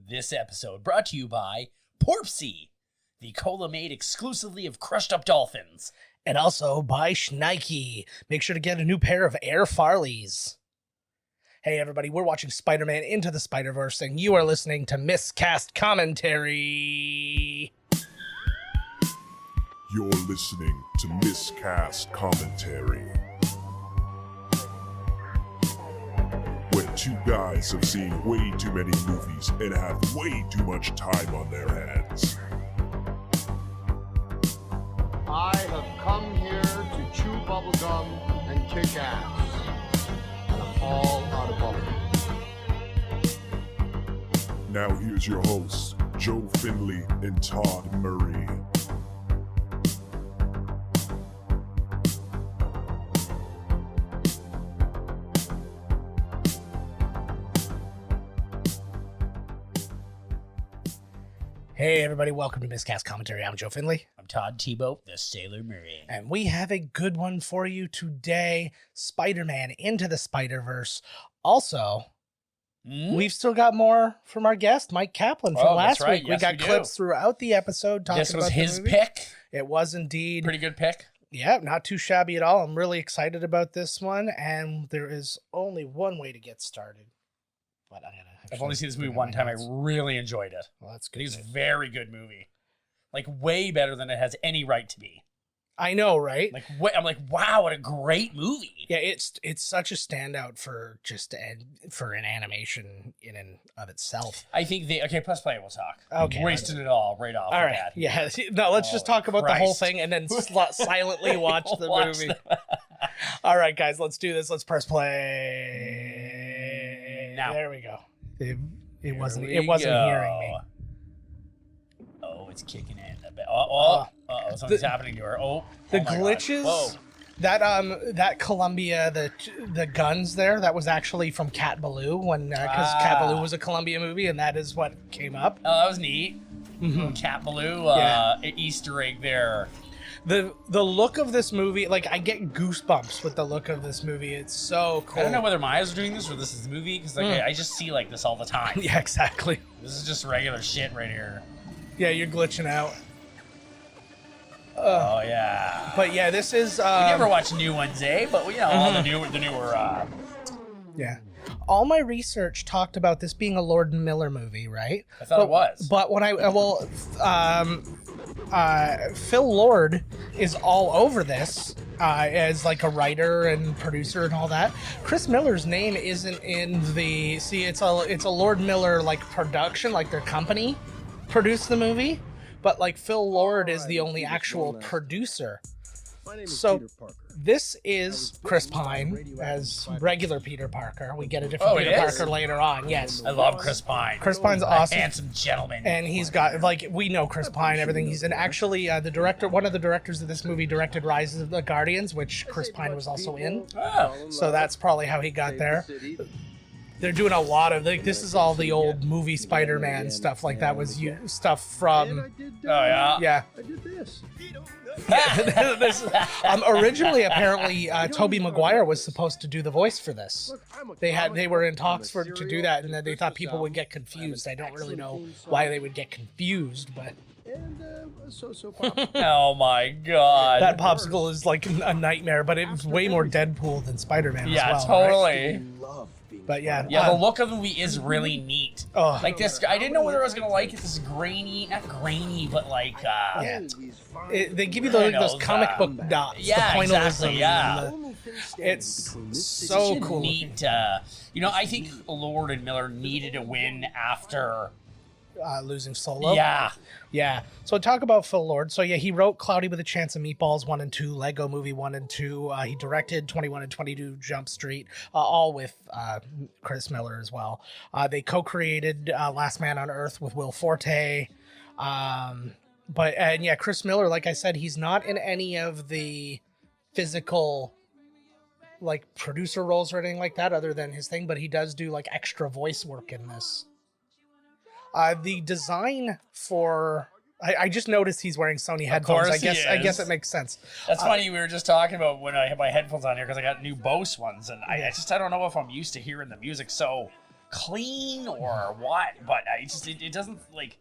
This episode brought to you by Porpsy, the cola made exclusively of crushed up dolphins. And also by Schneike. Make sure to get a new pair of Air Farleys. Hey everybody, we're watching Spider-Man Into the Spiderverse, and you are listening to Miscast Commentary. You're listening to Miscast Commentary, where two guys have seen way too many movies and have way too much time on their hands. I have come here to chew bubblegum and kick ass. And I'm all out of bubblegum. Now here's your hosts, Joe Finley and Todd Murray. Hey everybody, welcome to Miscast Commentary. I'm Joe Finley. I'm Todd Tebow, the Sailor Murray. And we have a good one for you today. Spider-Man Into the Spiderverse. Also, we've still got more from our guest, Myq Kaplan, from last right. week. Yes, we got we clips throughout the episode talking This was about his the movie. pick. It was indeed. Pretty good pick. Yeah, not too shabby at all. I'm really excited about this one, and there is only one way to get started. But I've only seen this movie one time. I really enjoyed it. Well, that's I good. think it's a very good movie. Like, way better than it has any right to be. I know, right? I'm like, wow, what a great movie. Yeah, it's such a standout for for an animation in and of itself. I think press play, we'll talk. Okay. Wasted it all right off. All the right. bat. Yeah. No, let's just talk about the whole Christ. thing and then silently watch the movie. All right, guys, let's do this. Let's press play. Now. There we go. It wasn't we hearing me. Oh, it's kicking in a bit. Something's happening to her. Oh, The oh my glitches. God. Whoa. That Columbia, the guns there, that was actually from Cat Ballou because Cat Ballou was a Columbia movie, and that is what came up. Oh, that was neat. Mm-hmm. Cat Ballou, Yeah. Easter egg there. The look of this movie, like, I get goosebumps with the look of this movie. It's so cool. I don't know whether my eyes are doing this or this is the movie because I just see like this all the time. Yeah, exactly. This is just regular shit right here. Yeah, you're glitching out. Oh yeah. But yeah, this is. We never watch new ones, eh? But all the newer. Yeah. All my research talked about this being a Lord Miller movie, right? I thought it was. But when Phil Lord is all over this as like a writer and producer and all that. Chris Miller's name isn't in the. See, it's a Lord Miller like production, like their company produced the movie, but like Phil Lord is the only actual producer. My name is So Peter Parker. this is Chris Pine as regular Peter Parker. We get a different it Peter is? Parker later on. Yes. I love Chris Pine. Chris Pine's A awesome. handsome gentleman. And he's got, like, we know Chris Pine, everything. He's in actually the director, one of the directors of this movie directed Rise of the Guardians, which Chris Pine was also in. Oh. So that's probably how he got there. They're doing a lot of, like, this is all the old movie Spider-Man stuff, like that was stuff from, yeah. I did this. This, originally, apparently, Tobey Maguire was supposed to do the voice for this. They were in talks to do that, and then they thought people would get confused. I don't really know why they would get confused, but And so pop. Oh my God. that popsicle is like a nightmare. But it's way more Deadpool than Spider-Man. Yeah, as well, totally. right? But yeah, Yeah, the look of the movie is really neat. Oh. Like this, I didn't know whether I was gonna like it. This grainy, not grainy, but like, yeah. They give you those comic book dots. yeah, the exactly, pointillism yeah. and it's so such a cool. neat. I think Lord and Miller needed a win after. Losing Solo. Yeah. So talk about Phil Lord. So yeah, he wrote Cloudy with a Chance of Meatballs 1 and 2, Lego Movie 1 and 2. He directed 21 and 22 Jump Street, all with Chris Miller as well. They co-created Last Man on Earth with Will Forte. Chris Miller, like I said, he's not in any of the physical like producer roles or anything like that other than his thing, but he does do like extra voice work in this. The design for I just noticed he's wearing Sony headphones. course he I guess is. it makes sense. That's funny. We were just talking about when I had my headphones on here because I got new Bose ones, and I don't know if I'm used to hearing the music so clean or what, but it doesn't like.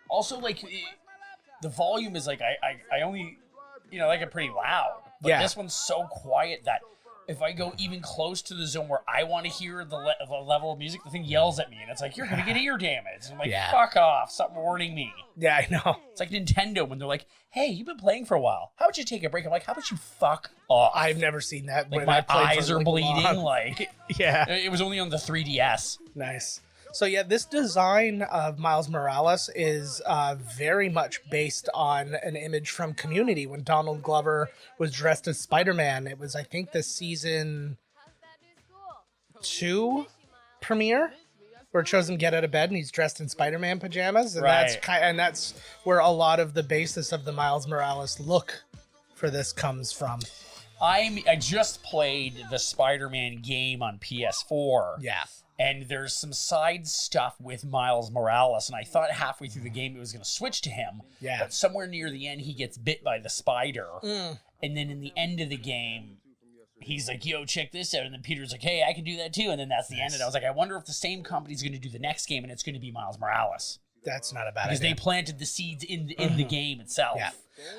Also, like the volume is like I only like it pretty loud, but this one's so quiet that if I go even close to the zone where I want to hear the level of music, the thing yells at me, and it's like, you're going to get ear damage. And I'm like, fuck off, stop warning me. Yeah, I know. It's like Nintendo when they're like, hey, you've been playing for a while. How about you take a break? I'm like, how about you fuck off? I've never seen that. Like, my eyes are bleeding. Long. Like, yeah. It was only on the 3DS. Nice. So yeah, this design of Miles Morales is very much based on an image from Community when Donald Glover was dressed as Spider-Man. It was, I think, the season 2 premiere where it shows him get out of bed and he's dressed in Spider-Man pajamas, and that's where a lot of the basis of the Miles Morales look for this comes from. I just played the Spider-Man game on PS4. Yeah. And there's some side stuff with Miles Morales, and I thought halfway through the game it was going to switch to him. Yeah. But somewhere near the end, he gets bit by the spider. And then in the end of the game, he's like, yo, check this out. And then Peter's like, hey, I can do that too. And then that's the end. And I was like, I wonder if the same company's going to do the next game, and it's going to be Miles Morales. That's not a bad idea. Because they planted the seeds in the game itself. Yeah.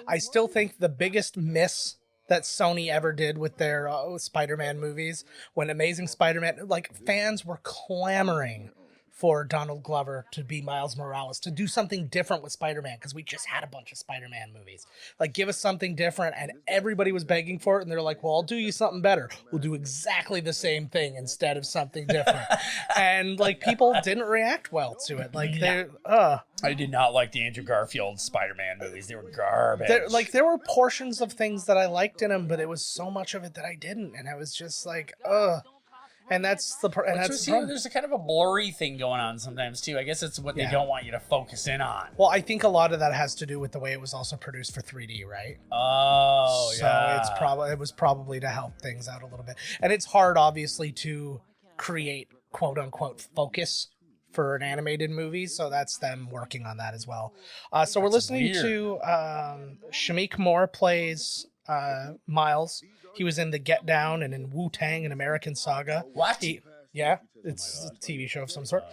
I still think the biggest miss that Sony ever did with their Spider-Man movies, when Amazing Spider-Man, like, fans were clamoring for Donald Glover to be Miles Morales, to do something different with Spider-Man, because we just had a bunch of Spider-Man movies. Like, give us something different, and everybody was begging for it, and they're like, well, I'll do you something better. We'll do exactly the same thing instead of something different. And, like, people didn't react well to it. Like, I did not like the Andrew Garfield Spider-Man movies. They were garbage. There were portions of things that I liked in them, but it was so much of it that I didn't, and I was just like, And that's the problem. There's a kind of a blurry thing going on sometimes too. I guess it's what they don't want you to focus in on. Well, I think a lot of that has to do with the way it was also produced for 3D, right? Oh, so it was probably to help things out a little bit. And it's hard, obviously, to create quote unquote focus for an animated movie, so that's them working on that as well. So we're listening to Shamik Moore plays Miles. He was in The Get Down and in Wu-Tang, an American Saga. What? It's a TV show of some sort.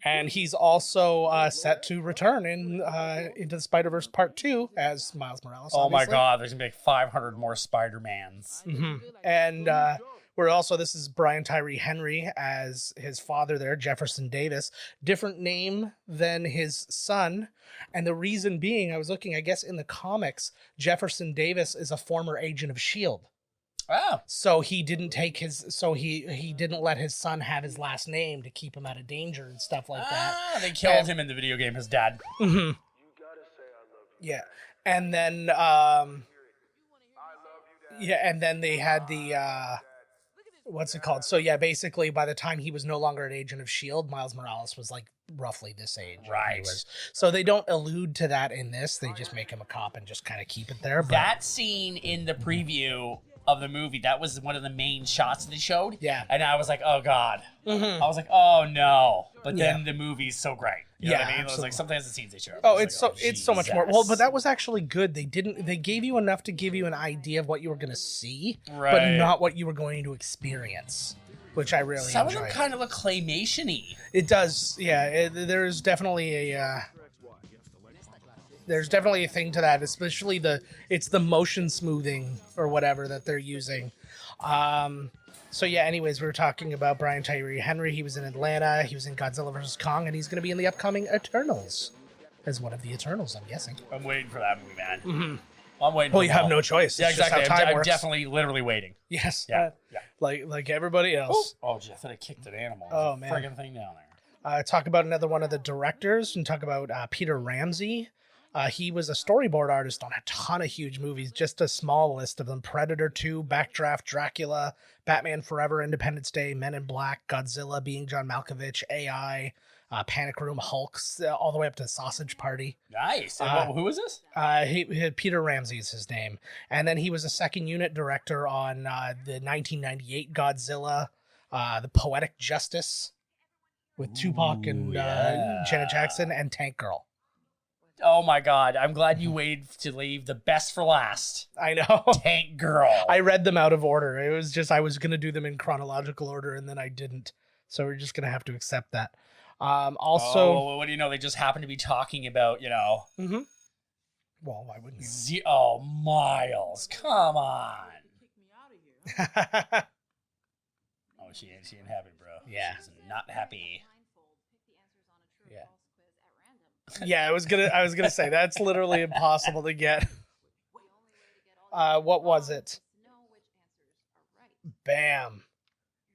And he's also set to return into the Spider-Verse Part 2 as Miles Morales. Oh my God, there's going to be like 500 more Spider-Mans. Mm-hmm. And this is Brian Tyree Henry as his father there, Jefferson Davis. Different name than his son. And the reason being, I was looking, I guess in the comics, Jefferson Davis is a former agent of S.H.I.E.L.D. Oh. So he didn't he didn't let his son have his last name to keep him out of danger and stuff like that. They killed him in the video game, his dad. Mm-hmm. Yeah. And then and then they had the what's it called? So yeah, basically by the time he was no longer an agent of S.H.I.E.L.D., Miles Morales was like roughly this age. Right. So they don't allude to that in this. They just make him a cop and just kind of keep it there. But that scene in the preview of the movie, that was one of the main shots they showed. Yeah. And I was like, oh God. Mm-hmm. I was like, oh no. But then the movie's so great. You know what I mean? Absolutely. It was like sometimes the scenes they show. It's so much more. Well, but that was actually good. They gave you enough to give you an idea of what you were going to see, but not what you were going to experience, which I really enjoyed. Some of them kind of look claymation-y. It does, yeah. There's definitely a thing to that, especially it's the motion smoothing or whatever that they're using. So yeah, anyways, we were talking about Brian Tyree Henry. He was in Atlanta. He was in Godzilla vs. Kong, and he's going to be in the upcoming Eternals as one of the Eternals, I'm guessing. I'm waiting for that movie, man. Mm-hmm. I'm waiting. Well, you have no choice. Yeah, it's exactly. Just how time I'm works. definitely, literally waiting. Yes. Yeah. Like everybody else. Oh, gee, I thought I kicked an animal. Oh, man. Friggin' thing down there. Talk about another one of the directors and talk about Peter Ramsey. He was a storyboard artist on a ton of huge movies, just a small list of them: Predator 2, Backdraft, Dracula, Batman Forever, Independence Day, Men in Black, Godzilla, Being John Malkovich, AI, Panic Room, Hulks, all the way up to Sausage Party. Nice. Who is this? Peter Ramsey is his name. And then he was a second unit director on the 1998 Godzilla, The Poetic Justice with Tupac and Janet Jackson, and Tank Girl. Oh my God. I'm glad you waited to leave the best for last. I know. Tank Girl. I read them out of order. It was just, I was going to do them in chronological order and then I didn't. So we're just gonna have to accept that. Also, what do you know? They just happen to be talking about, you know. Mm-hmm. Well, why wouldn't you? Miles, come on. Oh, she ain't happy, bro. Yeah. She's not happy. Yeah. Yeah, I was gonna say that's literally impossible to get. What was it? Bam.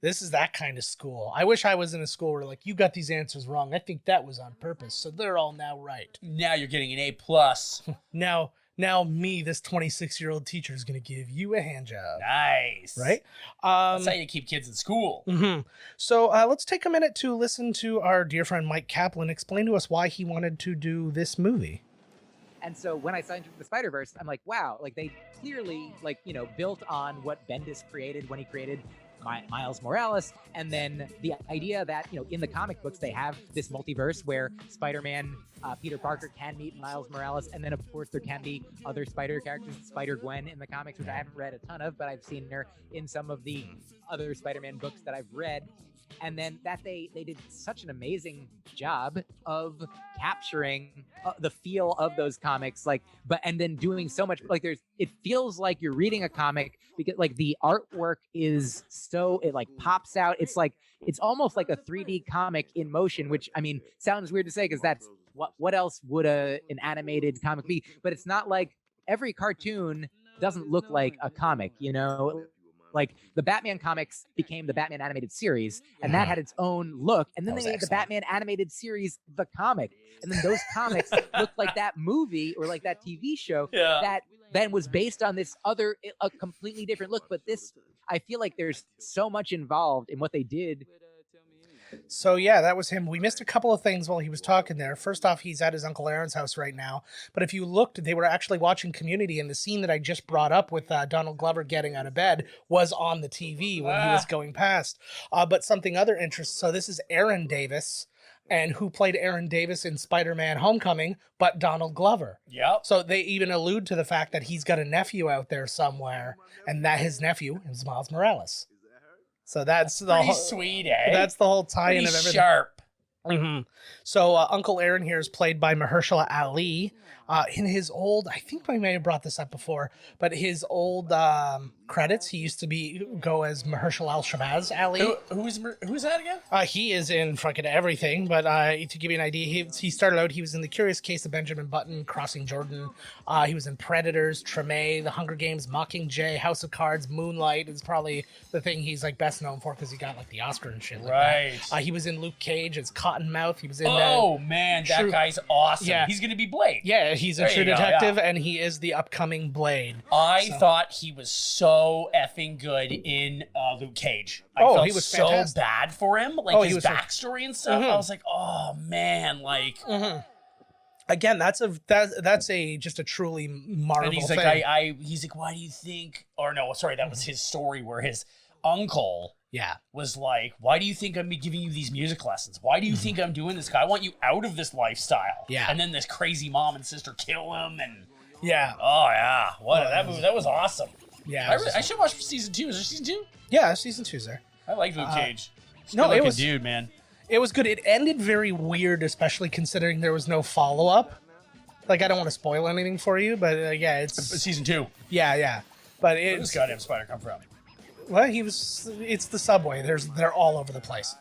This is that kind of school. I wish I was in a school where like, you got these answers wrong. I think that was on purpose. So they're all now right. Now you're getting an A+. Now me, this 26-year-old teacher, is going to give you a hand job. Nice. Right? That's how you keep kids in school. Mm-hmm. So let's take a minute to listen to our dear friend Myq Kaplan explain to us why he wanted to do this movie. And so when I signed the Spiderverse, I'm like, wow, like they clearly built on what Bendis created when he created Miles Morales, and then the idea that in the comic books they have this multiverse where Spider-Man, Peter Parker can meet Miles Morales, and then of course there can be other Spider characters, Spider-Gwen in the comics, which I haven't read a ton of, but I've seen her in some of the other Spider-Man books that I've read. And then that they did such an amazing job of capturing the feel of those comics, and then doing so much it feels like you're reading a comic because the artwork is so, it pops out. It's almost like a 3D comic in motion, which sounds weird to say because that's what else would an animated comic be? But it's not like every cartoon doesn't look like a comic, Like the Batman comics became the Batman animated series, and that had its own look. And then they made the Batman animated series the comic, and then those comics looked like that movie or like that TV show that then was based on this a completely different look. But this, I feel like there's so much involved in what they did. So yeah, that was him. We missed a couple of things while he was talking there. First off, he's at his Uncle Aaron's house right now. But if you looked, they were actually watching Community, and the scene that I just brought up with Donald Glover getting out of bed was on the TV when he was going past. But something other interesting. So this is Aaron Davis, and who played Aaron Davis in Spider-Man Homecoming, but Donald Glover. Yep. So they even allude to the fact that he's got a nephew out there somewhere, and that his nephew is Miles Morales. So that's the whole sweet, eh? That's the whole tie-in of everything. Sharp. Mm-hmm. So Uncle Aaron here is played by Mahershala Ali. In his old, I think I may have brought this up before, but his old credits, he used to go as Mahershala Al-Shabazz Ali. Who's that again? He is in fucking everything, but to give you an idea, he started out, he was in The Curious Case of Benjamin Button, Crossing Jordan. He was in Predators, Treme, The Hunger Games, Mockingjay, House of Cards, Moonlight is probably the thing he's best known for because he got the Oscar and shit like that. He was in Luke Cage as Cottonmouth. He was in that guy's awesome. Yeah. He's gonna be Blade. Yeah, he's a True Detective, and he is the upcoming Blade. I thought he was so effing good in Luke Cage. I felt he was so fantastic. bad for him, his backstory and stuff. I was like, oh man, Again, that's just a truly marvelous and he's thing. He's like, why do you think? Or no, sorry, that was his story where his uncle. Yeah. Was like, why do you think I'm giving you these music lessons? Why do you think I'm doing this? I want you out of this lifestyle. Yeah. And then this crazy mom and sister kill him, and yeah. Oh yeah, that movie, that was awesome. Yeah. I should watch season 2. Is there season 2? Yeah, season 2's there. I like Luke Cage. It was dude, man. It was good. It ended very weird, especially considering there was no follow-up. I don't want to spoil anything for you, but it's season 2. Yeah. But where does this goddamn spider come from? Well, it's the subway. They're all over the place.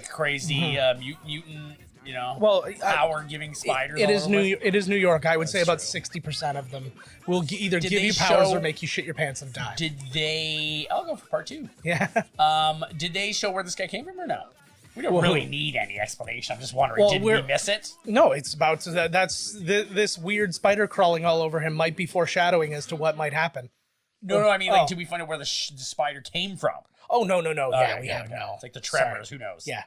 Crazy mutant, power-giving spiders. It is New York. I would say about 60% of them will either give you powers or make you shit your pants and die. I'll go for part 2. Yeah. Did they show where this guy came from or no? We don't really need any explanation. I'm just wondering, did we miss it? No, it's about this weird spider crawling all over him might be foreshadowing as to what might happen. No, I mean, did we find out where the spider came from? Oh, no. Yeah, we have no. It's like the Tremors. Sorry. Who knows? Yeah.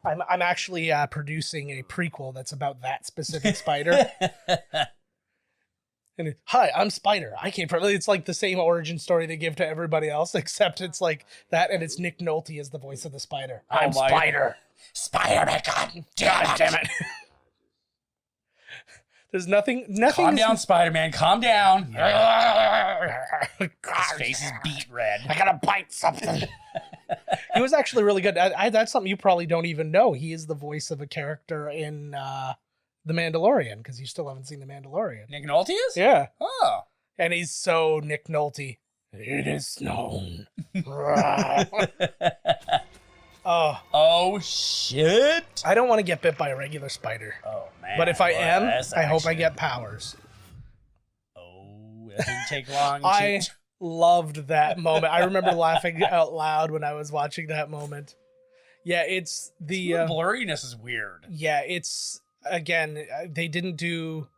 I'm actually producing a prequel that's about that specific spider. And hi, I'm Spider. I came from... It's like the same origin story they give to everybody else, except it's like that, and it's Nick Nolte as the voice of the spider. I'm Spider. Spider-Man, God damn it. There's nothing. Calm down, Spider-Man. Calm down. Yeah. His face is beat red. I gotta bite something. He was actually really good. That's something you probably don't even know. He is the voice of a character in The Mandalorian, because you still haven't seen The Mandalorian. Nick Nolte is? Yeah. Oh. And he's so Nick Nolte. It is known. Oh, shit. I don't want to get bit by a regular spider. Oh, man. But if I am, that's I hope I action. get powers. Oh, it didn't take long. I loved that moment. I remember laughing out loud when I was watching that moment. Yeah, it's the blurriness is weird. Yeah, it's again, they didn't do.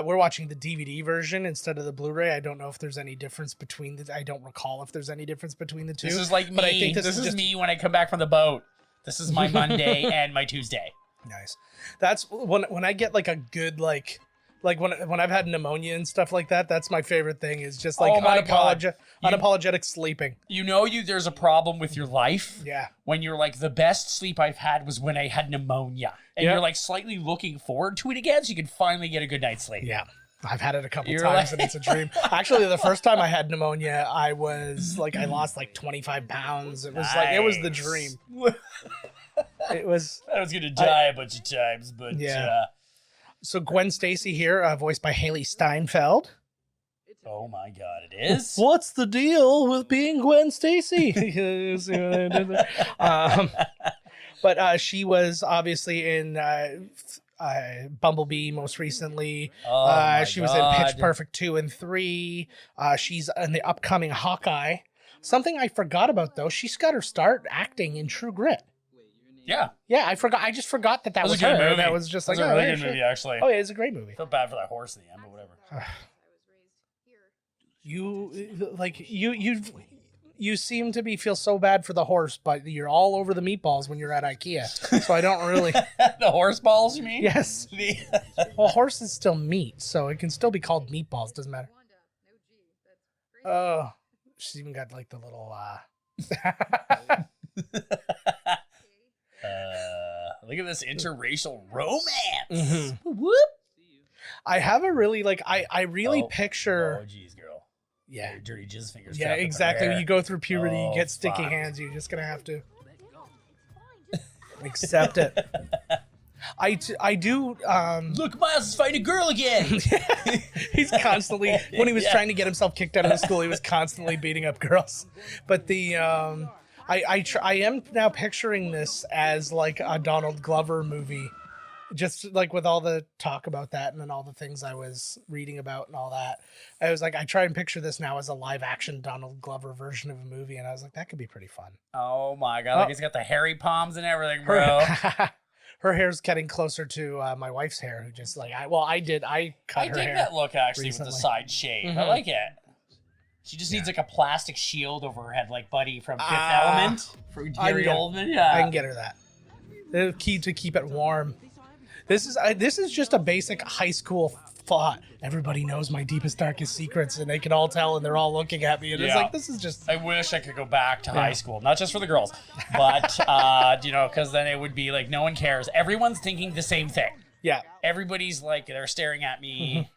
We're watching the DVD version instead of the Blu-ray. I don't know if there's any difference between I don't recall if there's any difference between the two. This is like me. But I think this is just just me when I come back from the boat. This is my Monday and my Tuesday. Nice. That's when I get like a good like when I've had pneumonia and stuff like that. That's my favorite thing is just like Oh my God. unapologetic sleeping. You know, there's a problem with your life. Yeah. When you're like, the best sleep I've had was when I had pneumonia. And Yeah. you're like slightly looking forward to it again so you can finally get a good night's sleep. Yeah. I've had it a couple You're times like- and it's a dream. Actually, the first time I had pneumonia, I lost like 25 pounds. It was it was the Nice. dream. It was. I was going to die a bunch of times, but Yeah. So Gwen Stacy here, voiced by Haley Steinfeld. oh my God, it is? What's the deal with being Gwen Stacy? But she was obviously in Bumblebee most recently. Oh my She was in God. Pitch Perfect 2 and 3. She's in the upcoming Hawkeye. Something I forgot about, though, she's got her start acting in True Grit. Yeah. Yeah, I forgot. I just forgot that That was was a good her. movie. That was just That like, was a oh, really yeah, good sure. movie, actually. Oh, yeah, it's a great movie. I felt bad for that horse in the end, but whatever. You seem to feel so bad for the horse, but you're all over the meatballs when you're at IKEA. So I don't really. The horse balls, you mean? Yes. Well, horse is still meat, so it can still be called meatballs. Doesn't matter. Oh, she's even got like the little. Look at this interracial romance. Mhm. Whoop. I have a really I really Oh, picture. Oh, geez, girl. Yeah. Your dirty jizz fingers. Yeah, trapped up in exactly. her When hair. you go through puberty, you Oh, get sticky fuck. hands. You're just gonna have to accept it. I do. Look, Miles is fighting a girl again. He's constantly when he was Yeah. trying to get himself kicked out of the school, he was constantly beating up girls. But the I am now picturing this as like a Donald Glover movie, just like with all the talk about that and then all the things I was reading about and all that. I was like, I try and picture this now as a live action Donald Glover version of a movie, and I was like, that could be pretty fun. Oh my God! Like Oh. he's got the hairy palms and everything, bro. Her hair's getting closer to my wife's hair, who just like I cut I her dig hair. that look actually recently. with the side shave. I Mhm. like it. She just needs like a plastic shield over her head, like Buddy from Fifth Ah. Element, from I Gary can get- Oldman. Yeah, I can get her that. The key to keep it warm. This is just a basic high school thought. Everybody knows my deepest, darkest secrets, and they can all tell, and they're all looking at me. And it's Yeah. like, this is just. I wish I could go back to Yeah. high school, not just for the girls, but because then it would be like no one cares. Everyone's thinking the same thing. Yeah. Everybody's like they're staring at me.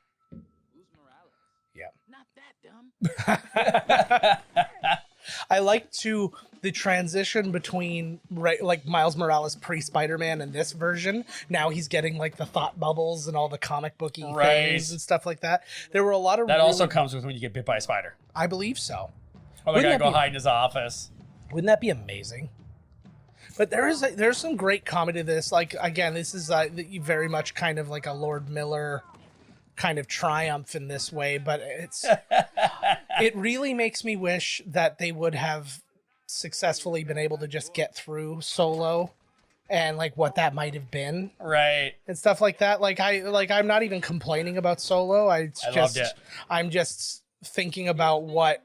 I like the transition between like Miles Morales pre-Spider-Man and this version. Now he's getting like the thought bubbles and all the comic booky Right. things and stuff like that. There were a lot of That also really- comes with when you get bit by a spider. I believe so. Oh, the Wouldn't guy that go be- hide in his office. Wouldn't that be amazing? But there's some great comedy to this. Like again, this is very much kind of like a Lord Miller kind of triumph in this way. But it really makes me wish that they would have successfully been able to just get through Solo, and like what that might have been Right. and stuff like that. I'm not even complaining about Solo. loved it. I'm just thinking about what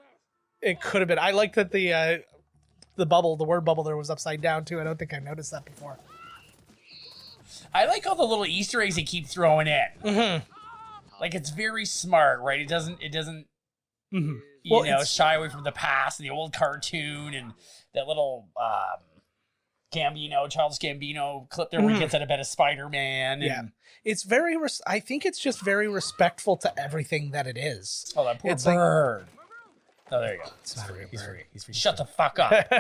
it could have been. I like that the word bubble there was upside down too. I don't think I noticed that before. I like all the little Easter eggs they keep throwing in. Mm-hmm. Like it's very smart, right? It doesn't Mm-hmm. you Well, know, it's- shy away from the past and the old cartoon and that little Childish Gambino clip there where he gets out of bed as Spider-Man. And, Yeah. It's very. I think it's just very respectful to everything that it is. Oh, that poor It's like- bird. Oh, there you go. It's not a real He's bird. free. He's free. Shut the fuck up.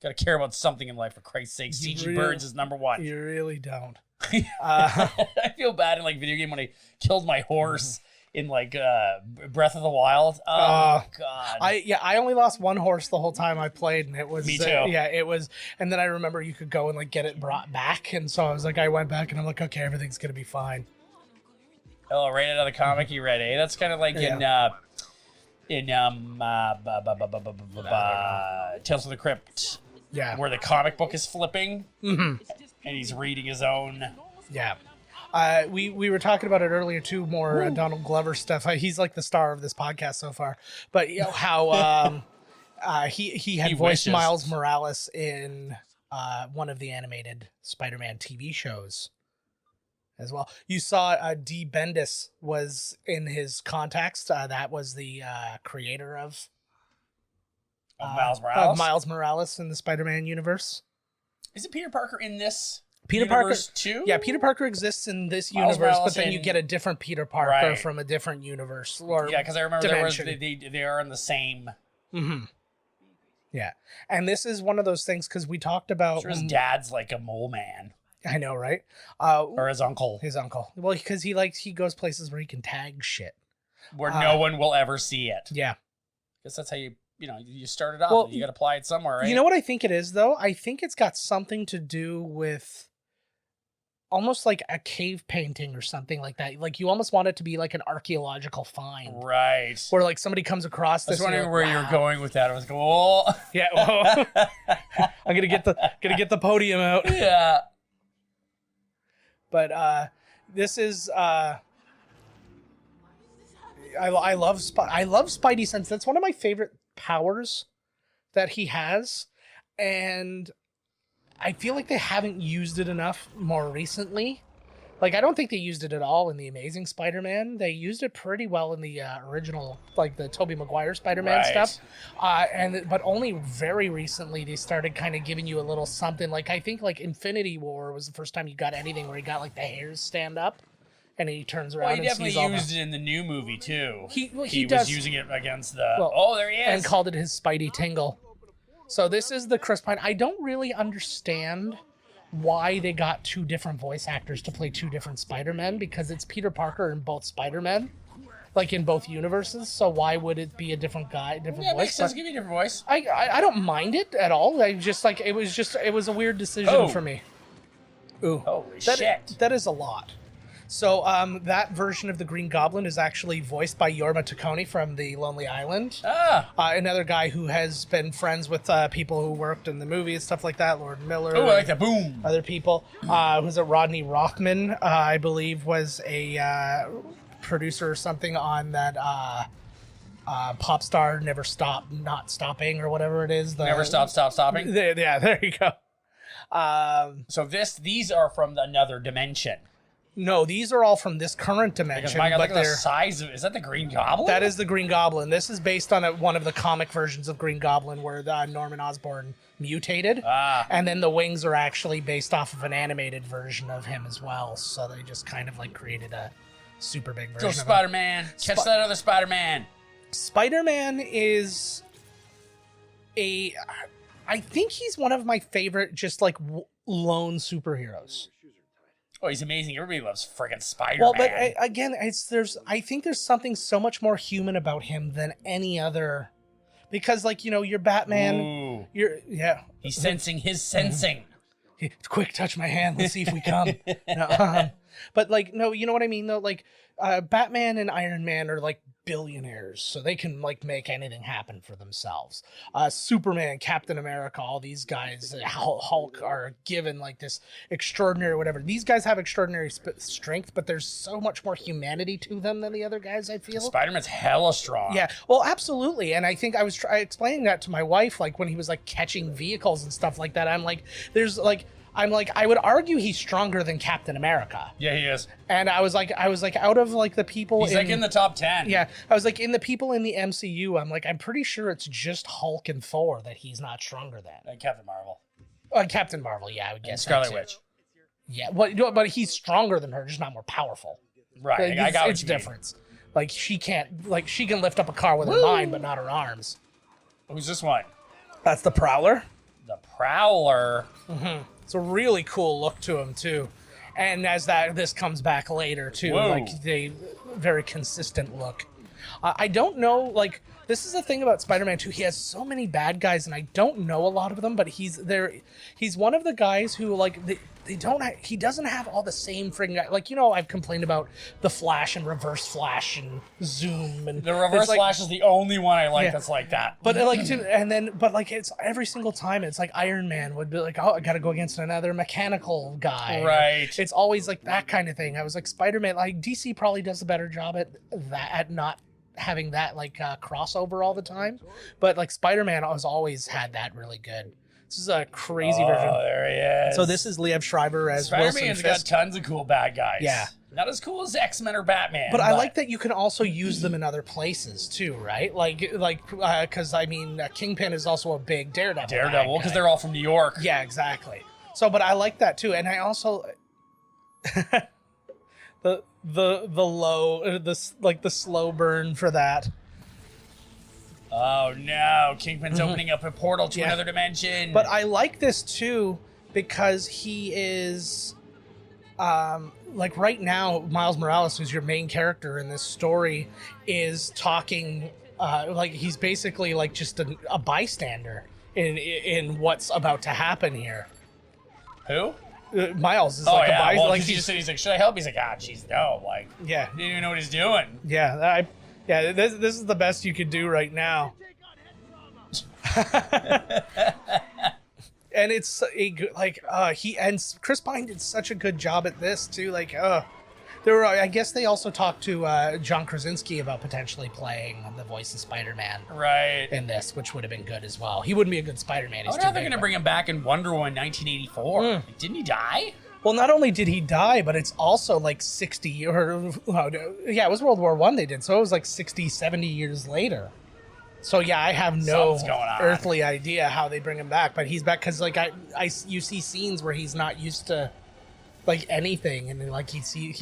Gotta care about something in life, for Christ's sake. CG birds is number one. You really don't. I feel bad in like video game when I killed my horse in like Breath of the Wild. Oh god. I only lost one horse the whole time I played, and it was me too. It was, and then I remember you could go and like get it brought back, and so I was like, I went back and I'm like, okay, everything's gonna be fine. Oh, right out of the comic you read, eh? That's kind of like in Tales of the Crypt. Yeah. Where the comic book is flipping, and he's reading his own. Yeah. We were talking about it earlier too, more Donald Glover stuff. He's like the star of this podcast so far. But you know how he had voiced Miles Morales in one of the animated Spider-Man TV shows as well. You saw D. Bendis was in his contacts. That was the creator of Miles Morales in the Spider-Man universe. Is it Peter Parker in this Peter universe Parker too? Yeah, Peter Parker exists in this Miles universe, Morales but then you get a different Peter Parker from a different universe. Or yeah, because I remember dimension. they are in the same. Mm-hmm. Yeah, and this is one of those things because we talked about. Sure, his dad's like a mole man. I know, right? Or his uncle. His uncle. Well, because he goes places where he can tag shit. Where no one will ever see it. Yeah. Guess that's how you start it off. Well, you got to apply it somewhere, right? You know what I think it is, though? I think it's got something to do with almost like a cave painting or something like that. Like you almost want it to be like an archaeological find. Right. Where like somebody comes across this. I was wondering where you're going with that. I was going, oh. Yeah. I'm going to get the podium out. Yeah. But this is I love Spidey sense. That's one of my favorite powers that he has, and I feel like they haven't used it enough more recently. Like I don't think they used it at all in the Amazing Spider-Man. They used it pretty well in the original, like the Tobey Maguire Spider-Man stuff. But only very recently they started kind of giving you a little something. Like I think like Infinity War was the first time you got anything where he got like the hairs stand up. And he turns around. Well, he definitely used it in the new movie too. He was using it against the. There he is. And called it his Spidey tingle. So this is the Chris Pine. I don't really understand why they got two different voice actors to play two different Spider-Men, because it's Peter Parker in both Spider-Men, like in both universes. So why would it be a different guy, different voice? Makes sense. Give me a different voice. I don't mind it at all. I just like it was a weird decision for me. Ooh, holy shit! That is a lot. So that version of the Green Goblin is actually voiced by Jorma Taccone from The Lonely Island. Another guy who has been friends with people who worked in the movie and stuff like that. Lord Miller. Oh, I like that. Boom. Other people. Was it Rodney Rothman, I believe, was a producer or something on that Pop Star Never Stop Not Stopping or whatever it is. Never Stop Stopping? Yeah, there you go. So these are from another dimension. No, these are all from this current dimension. Because look at the size of it. Is that the Green Goblin? That is the Green Goblin. This is based on one of the comic versions of Green Goblin where Norman Osborn mutated. And then the wings are actually based off of an animated version of him as well. So they just kind of like created a super big version. Go Spider-Man. Catch that other Spider-Man. Spider-Man is I think he's one of my favorite just like lone superheroes. Oh, he's amazing. Everybody loves friggin' Spider-Man. Well, but again, I think there's something so much more human about him than any other, because like, you know, you're Batman. Ooh. He's sensing his sensing. Quick, touch my hand. Let's see if we come. But like, no, you know what I mean though? Like, Batman and Iron Man are like billionaires, so they can like make anything happen for themselves. Superman, Captain America, all these guys, Hulk, are given like this extraordinary whatever. These guys have extraordinary strength, but there's so much more humanity to them than the other guys, I feel. Spider-Man's hella strong. Yeah, well, absolutely. And I think I was explaining that to my wife, like when he was like catching vehicles and stuff like that. I'm like, I would argue he's stronger than Captain America. Yeah, he is. And I was like, out of like the people, he's like in the top 10. Yeah, I was like, in the people in the MCU, I'm like, I'm pretty sure it's just Hulk and Thor that he's not stronger than. Captain Marvel. Captain Marvel, yeah, I would guess. And Scarlet Witch. Yeah, but he's stronger than her, just not more powerful. Right, I got it's difference. Like she can lift up a car with her mind, but not her arms. Who's this one? That's the Prowler. the Prowler. It's a really cool look to him too, and as this comes back later too, Whoa. like they very consistent look. I don't know, like this is the thing about Spider-Man 2. He has so many bad guys, and I don't know a lot of them, but he's there. He's one of the guys who like they don't. He doesn't have all the same friggin' like I've complained about the Flash and Reverse Flash and Zoom and The Reverse like, Flash is the only one I like Yeah. that's like that. But it's every single time it's like Iron Man would be like, oh, I got to go against another mechanical guy. Right. It's always like that kind of thing. I was like Spider-Man. Like DC probably does a better job at that, at not having that like crossover all the time. But like Spider-Man has always had that really good. This is a crazy version. Oh, there he is. So this is Liev Schreiber as Wilson Spider-Man's got Fisk. tons of cool bad guys. Yeah. Not as cool as X-Men or Batman. But I like that you can also use them in other places too, right? Because I mean, Kingpin is also a big Daredevil. Daredevil, because guy. they're all from New York. Yeah, exactly. So, but I like that too, and I also the slow burn for that. Oh no, Kingpin's opening up a portal to Yeah. another dimension. But I like this too because he is, like right now, Miles Morales, who's your main character in this story, is talking, like he's basically like just a bystander in what's about to happen here. Who? Miles is Oh like yeah, a bystander. well, Like he's like, should I help? He's like, jeez, no, like, yeah, didn't even know what he's doing. yeah, this is the best you could do right now. And it's Chris Pine did such a good job at this too. Like, I guess they also talked to John Krasinski about potentially playing the voice of Spider-Man Right. in this, which would have been good as well. He wouldn't be a good Spider-Man. I He's wonder too how they're big, going to bring him back in Wonder Woman 1984. Like, didn't he die? Well, not only did he die, but it's also like 60 or it was World War I they did, so it was like 60, 70 years later. So yeah, I have no Something's going on. earthly idea how they bring him back, but he's back because like you see scenes where he's not used to like anything, and like he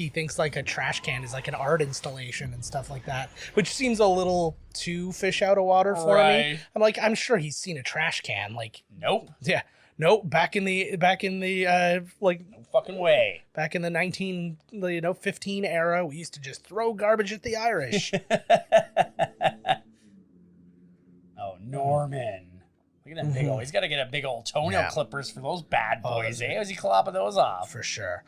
thinks like a trash can is like an art installation and stuff like that, which seems a little too fish out of water for me. Right. I'm sure he's seen a trash can, like Nope. yeah. Nope, back in the like No fucking way. back in the 15 era, we used to just throw garbage at the Irish. Oh, Norman. Look at that big old. He's got to get a big old toenail clippers for those bad boys, eh? How's he clopping those off? For sure.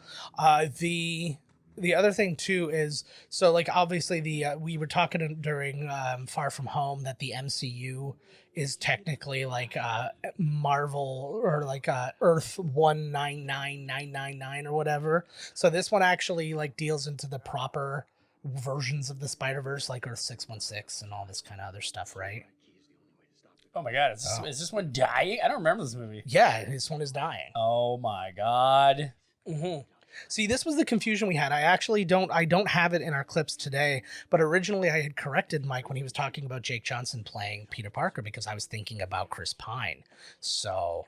The other thing too is, so like obviously we were talking during Far From Home that the MCU is technically like Marvel or like Earth 199999 or whatever. So this one actually like deals into the proper versions of the Spider-Verse, like Earth 616 and all this kind of other stuff, right? Oh my god, is this one dying? I don't remember this movie. Yeah, this one is dying. Oh my god. See, this was the confusion we had. I don't have it in our clips today, but originally I had corrected Mike when he was talking about Jake Johnson playing Peter Parker because I was thinking about Chris Pine. So,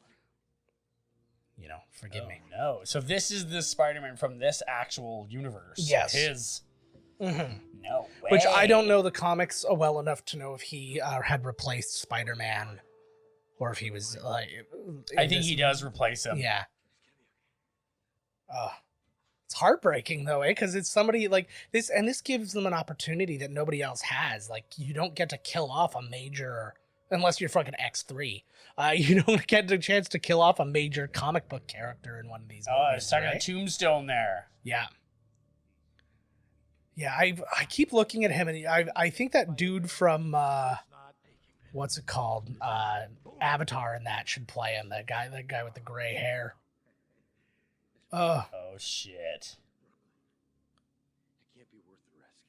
forgive me. No. So this is the Spider-Man from this actual universe. Yes. His. No way. Which I don't know the comics well enough to know if he had replaced Spider-Man or if he was like. I think he does replace him. Yeah. It's heartbreaking though, because it's somebody like this, and this gives them an opportunity that nobody else has. Like, you don't get to kill off a major, unless you're fucking X3. You don't get the chance to kill off a major comic book character in one of these Oh, movies, it's talking right? a tombstone there. Yeah. Yeah, I keep looking at him, and I think that dude from what's it called, Avatar, and that should play him. That guy with the gray hair. Oh shit!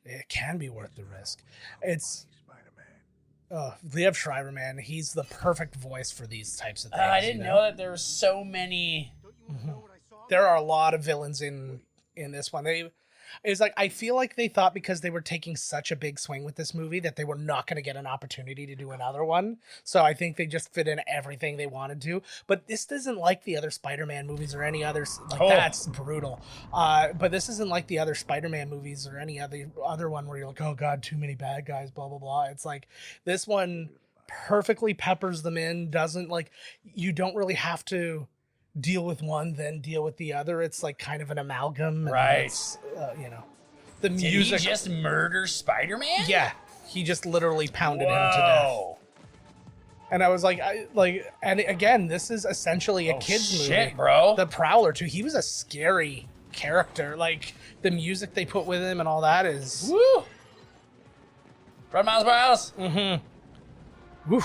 It can be worth the risk. It's Liev Schreiber, man. He's the perfect voice for these types of things. I didn't know that there were so many. There are a lot of villains in this one. It's like, I feel like they thought because they were taking such a big swing with this movie that they were not going to get an opportunity to do another one. So I think they just fit in everything they wanted to. But this isn't like the other Spider-Man movies or any others. Like, that's brutal. But this isn't like the other Spider-Man movies or any other one where you're like, oh God, too many bad guys, blah, blah, blah. It's like this one, perfectly peppers them in. Doesn't like you don't really have to deal with one, then deal with the other. It's like kind of an amalgam. Right. It's, the Did music. he just murder Spider-Man? Yeah, he just literally pounded him to death. Whoa. And I was like, and again, this is essentially a kids movie. Bro. The Prowler too. He was a scary character. Like the music they put with him and all that is. Woo. Run, Miles Morales. Woo.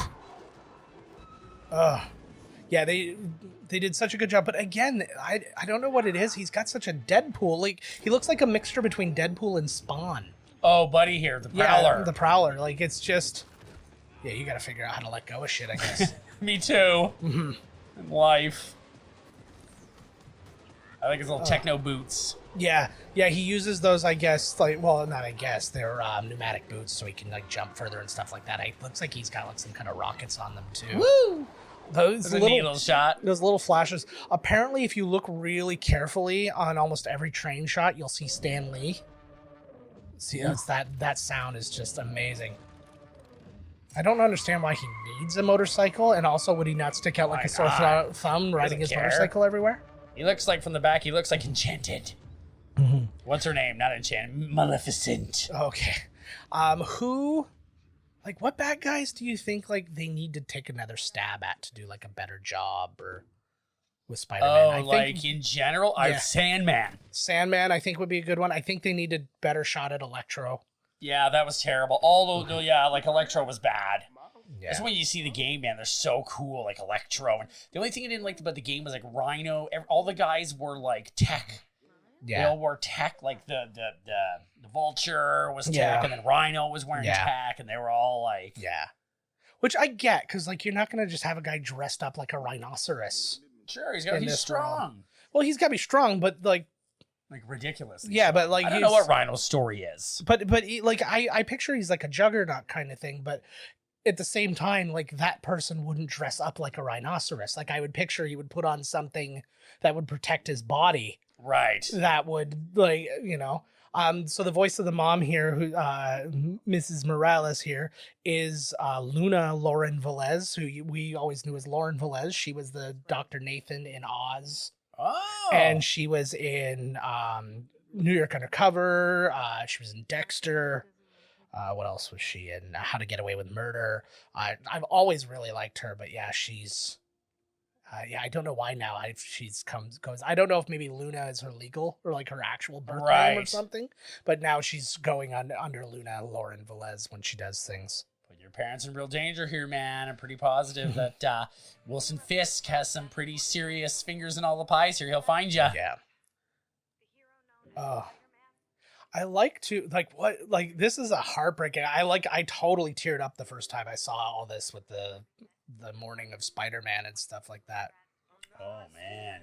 Yeah, they did such a good job. But again, I don't know what it is. He's got such a Deadpool. Like he looks like a mixture between Deadpool and Spawn. Oh, buddy, here the Prowler. Yeah, the Prowler. Like it's just. Yeah, you got to figure out how to let go of shit, I guess. Me too. In life. I like his little techno boots. Yeah, he uses those, I guess, like, well, not I guess, they're pneumatic boots so he can, like, jump further and stuff like that. It looks like he's got, like, some kind of rockets on them, too. Woo! Those That's a neat little shot. Those little flashes. Apparently, if you look really carefully on almost every train shot, you'll see Stan Lee. See, that sound is just amazing. I don't understand why he needs a motorcycle, and also would he not stick out like a sore thumb riding his motorcycle everywhere? He looks like, from the back, he looks like Enchanted. What's her name? Not Enchanted. Maleficent. Okay. What bad guys do you think, like, they need to take another stab at to do, like, a better job or with Spider-Man? Oh, in general? Yeah. Sandman. Sandman, I think, would be a good one. I think they need a better shot at Electro. Yeah, that was terrible. Although, like, Electro was bad. Yeah. That's when you see the game, man. They're so cool, like Electro. And the only thing I didn't like about the game was, like, Rhino. All the guys were, like, tech. Yeah. They all wore tech, like the Vulture was tech, Yeah. and then Rhino was wearing tech, and they were all, like... Yeah. Which I get, because, like, you're not going to just have a guy dressed up like a rhinoceros. Sure, he's strong. Well, he's got to be strong, but, like ridiculous. Yeah, but like I don't know what Rhino's story is. But like I picture he's like a juggernaut kind of thing, but at the same time, like that person wouldn't dress up like a rhinoceros. Like I would picture he would put on something that would protect his body. Right. That would so the voice of the mom here, who Mrs. Morales here, is Luna Lauren Velez, who we always knew as Lauren Velez. She was the Dr. Nathan in Oz. Oh. And she was in New York Undercover. She was in Dexter. What else was she in? How to Get Away with Murder. I've always really liked her, but yeah, she's... I don't know why now goes. I don't know if maybe Luna is her legal or like her actual birth name or something, but now she's going under Luna Lauren Velez when she does things. Put your parents in real danger here, man. I'm pretty positive that Wilson Fisk has some pretty serious fingers in all the pies here. He'll find you. Yeah. I like to this is a heartbreaking. I totally teared up the first time I saw all this with the morning of Spider-Man and stuff like that. Oh man.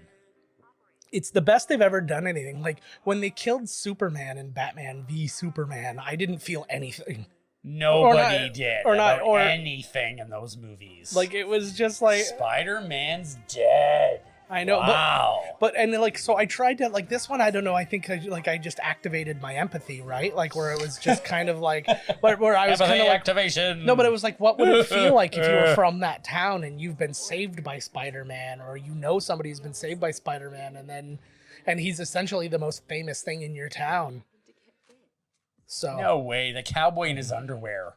It's the best they've ever done anything. Like when they killed Superman in Batman v Superman, I didn't feel anything. Nobody did anything in those movies. Like it was just like Spider-Man's dead. I know. Wow. But so I tried to this one. I don't know. I think I just activated my empathy, right? Like where it was just kind of like where I was kind of like activation. No, but it was like, what would it feel like if you were from that town and you've been saved by Spider-Man, or you know somebody who's been saved by Spider-Man, and he's essentially the most famous thing in your town. So no way, the cowboy in his underwear,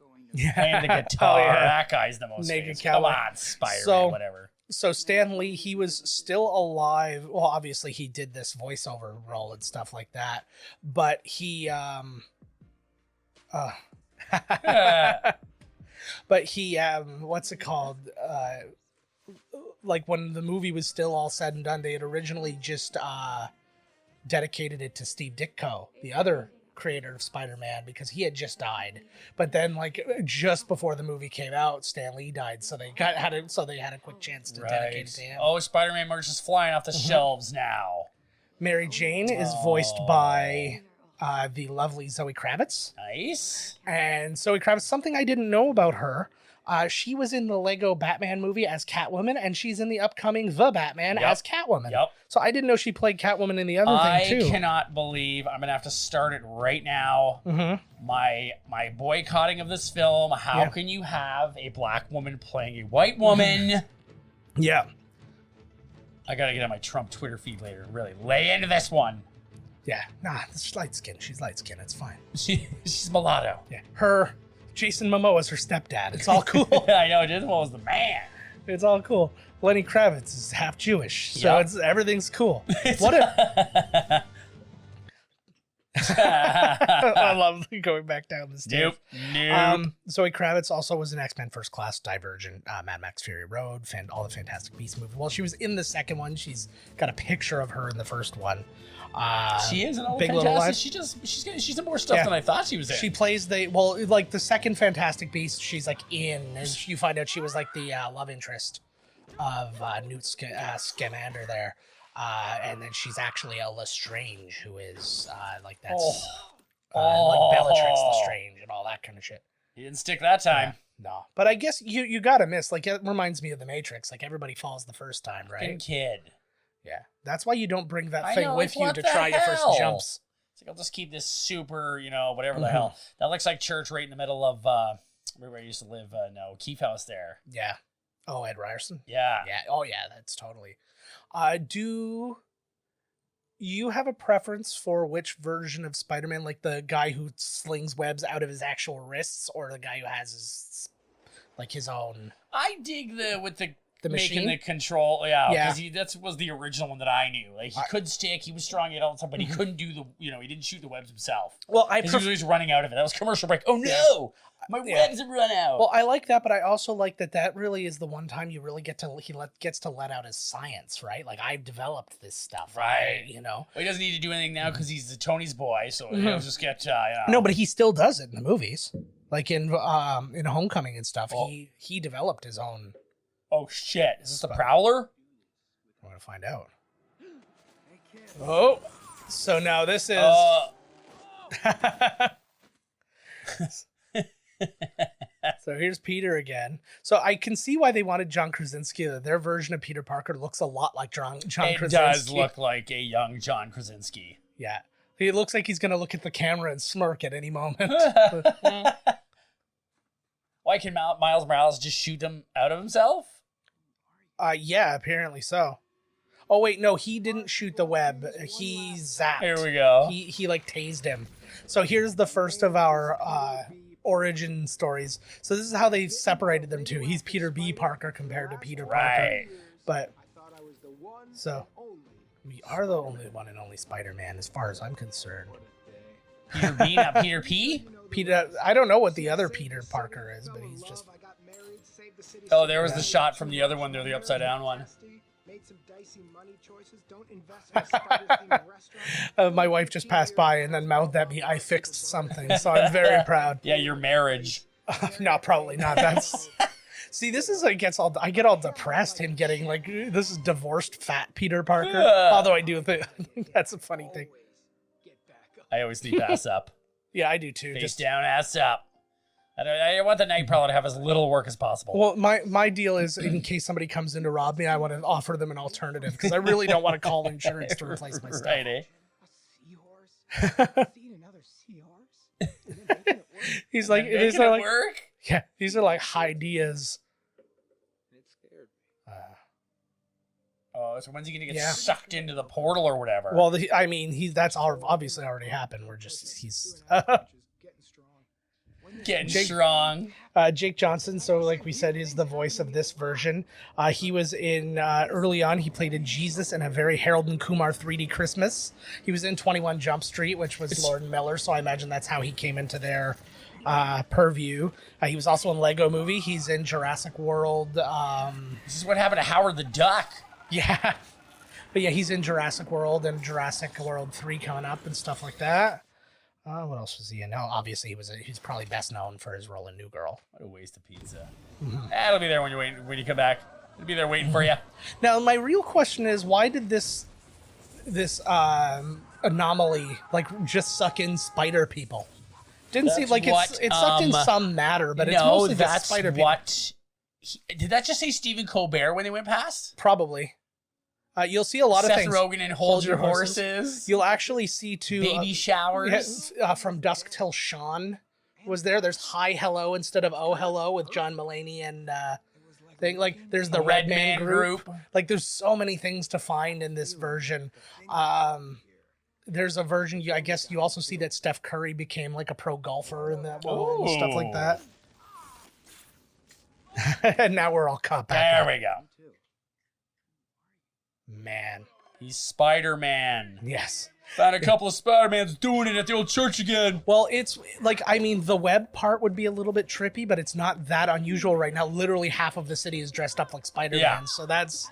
playing the guitar. That guy's the most naked famous. cowboy. Come on, Spider-Man, whatever. So Stan Lee, he was still alive. Well, obviously he did this voiceover role and stuff like that, but he what's it called? Like when the movie was still all said and done, they had originally just dedicated it to Steve Ditko, the other creator of Spider-Man, because he had just died. But then just before the movie came out, Stan Lee died, so they had a quick chance to dedicate it to him. Oh, Spider-Man merch is flying off the shelves now. Mary Jane is voiced by the lovely Zoe Kravitz. Nice. And Zoe Kravitz, something I didn't know about her, She was in the Lego Batman movie as Catwoman, and she's in the upcoming The Batman as Catwoman. Yep. So I didn't know she played Catwoman in the other thing, too. I cannot believe I'm going to have to start it right now. My boycotting of this film. How can you have a black woman playing a white woman? Yeah. I got to get on my Trump Twitter feed later and really lay into this one. Yeah. Nah, she's light skin. She's light skin. It's fine. She's mulatto. Yeah. Jason Momoa's her stepdad. It's all cool. I know. Jason Momoa's the man. It's all cool. Lenny Kravitz is half Jewish, so everything's cool. What if... I love going back down the stairs. Nope. Zoe Kravitz also was in X-Men First Class, Divergent, Mad Max Fury Road, all the Fantastic Beasts movies. Well, she was in the second one. She's got a picture of her in the first one. She is an old Big Fantastic. Little She's in more stuff than I thought she was in. She plays the second Fantastic Beast. She's like in, and you find out she was like the love interest of Newt Scamander there. And then she's actually a Lestrange, who is like Bellatrix Lestrange and all that kind of shit. He didn't stick that time. No, but I guess you gotta miss. Like, it reminds me of the Matrix. Like, everybody falls the first time, right? Fucking kid. Yeah, that's why you don't bring that thing with you to try your first jumps. It's like, I'll just keep this super, whatever the hell. That looks like church right in the middle of where I used to live. Keefe House there. Yeah. Oh, Ed Ryerson. Yeah. Yeah. Oh, yeah. That's totally. Do you have a preference for which version of Spider-Man, like the guy who slings webs out of his actual wrists, or the guy who has his own? I dig the machine, making the control, because that was the original one that I knew. Like, he could stick, he was strong at all the time, but he couldn't do he didn't shoot the webs himself. Well, he was always running out of it. That was commercial break. Oh no, my webs have run out. Well, I like that, but I also like that really is the one time you really gets to let out his science, right? Like, I've developed this stuff, right? Well, he doesn't need to do anything now because he's the Tony's boy, so he'll just get. No, but he still does it in the movies, like in Homecoming and stuff. Oh. He developed his own. Oh shit! Is this the Prowler? I want to find out. Oh, so now this is. So here's Peter again. So I can see why they wanted John Krasinski. Their version of Peter Parker looks a lot like John Krasinski. It does look like a young John Krasinski. Yeah, he looks like he's gonna look at the camera and smirk at any moment. Why can Miles Morales just shoot him out of himself? Yeah, apparently so. Oh wait, no, he didn't shoot the web. He zapped. Here we go. He like tased him. So here's the first of our origin stories. So this is how they separated them two. He's Peter B. Parker compared to Peter Parker. But so we are the only one and only Spider-Man as far as I'm concerned. Peter B, not Peter P? Peter, I don't know what the other Peter Parker is, but he's just. Oh, there was the shot from the other one. They're the upside down one. My wife just passed by and then mouthed at me, "I fixed something," so I'm very proud. Yeah, your marriage. No, probably not. That's. See, this is I get all depressed. Him getting this is divorced fat Peter Parker. Although I do think that's a funny thing. I always sleep ass up. Yeah, I do too. Face down, ass up. I want the Night Prowler to have as little work as possible. Well, my deal is, in case somebody comes in to rob me, I want to offer them an alternative, because I really don't want to call insurance to replace my stuff. Right, eh? He's like, these are like, work? Yeah, these are like ideas. So when's he gonna get sucked into the portal or whatever? Well, that's obviously already happened. He's getting strong. Jake Johnson, so like we said, is the voice of this version. He was in early on. He played a Jesus in a very Harold and Kumar 3D Christmas. He was in 21 Jump Street, which was Lord Miller. So I imagine that's how he came into their purview. He was also in Lego Movie. He's in Jurassic World. This is what happened to Howard the Duck. Yeah, but yeah, he's in Jurassic World and Jurassic World 3 coming up and stuff like that. What else was he in? Oh, obviously he's probably best known for his role in New Girl. What a waste of pizza. It'll be there when you come back. It'll be there waiting for you. Now, my real question is, why did this anomaly just suck in spider people? Didn't seem like it's sucked in some matter, but it's no, mostly the that's spider what. Did that just say Stephen Colbert when they went past? Probably. You'll see a lot of Seth things. Rogen and Hold Your Horses. You'll actually see two Baby Showers. From Dusk Till Dawn was there. There's Hi Hello instead of Oh Hello with John Mulaney and thing. Like there's the Red Man group. Like there's so many things to find in this version. There's a version. I guess you also see that Steph Curry became like a pro golfer in that one and stuff like that. And now we're all caught back. There we go. Man. He's Spider-Man. Yes. Found a couple of Spider-Mans doing it at the old church again. Well, it's like, I mean, the web part would be a little bit trippy, but it's not that unusual right now. Literally half of the city is dressed up like Spider-Man. Yeah. So that's...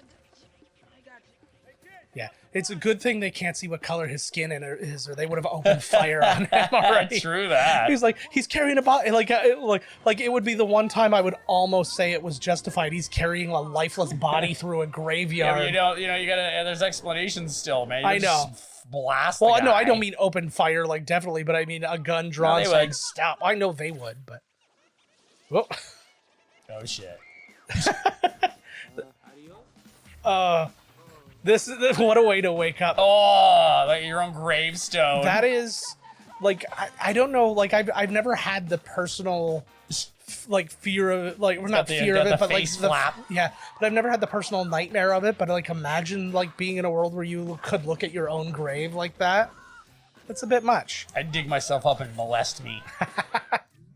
Yeah. It's a good thing they can't see what color his skin is, or they would have opened fire on him already. True that. He's carrying a body. Like it would be the one time I would almost say it was justified. He's carrying a lifeless body through a graveyard. Yeah, but you gotta. There's explanations still, man. I know. Blast. Well, the guy. no, I don't mean open fire, like definitely, but I mean a gun drawn they saying would. stop. I know they would, but. Whoa. Oh shit. This is what a way to wake up. Oh, like your own gravestone. That is, like, I don't know, like I've never had the personal, like fear of it, like not fear of it, but like flap. Yeah, but I've never had the personal nightmare of it. But like, imagine like being in a world where you could look at your own grave like that. That's a bit much. I'd dig myself up and molest me.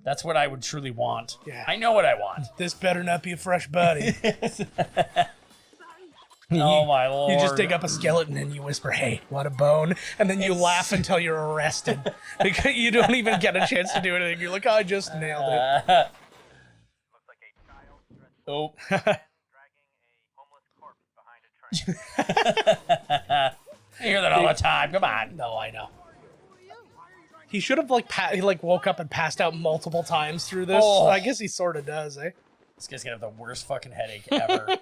That's what I would truly want. Yeah. I know what I want. This better not be a fresh body. Oh my lord. You just dig up a skeleton and you whisper, "Hey, what a bone," and then you laugh until you're arrested. Because you don't even get a chance to do anything. You're like, "Oh, I just nailed it." Oh. I hear that all the time. Come on. No, I know. He should have he woke up and passed out multiple times through this. Oh. I guess he sort of does, eh? This guy's gonna have the worst fucking headache ever.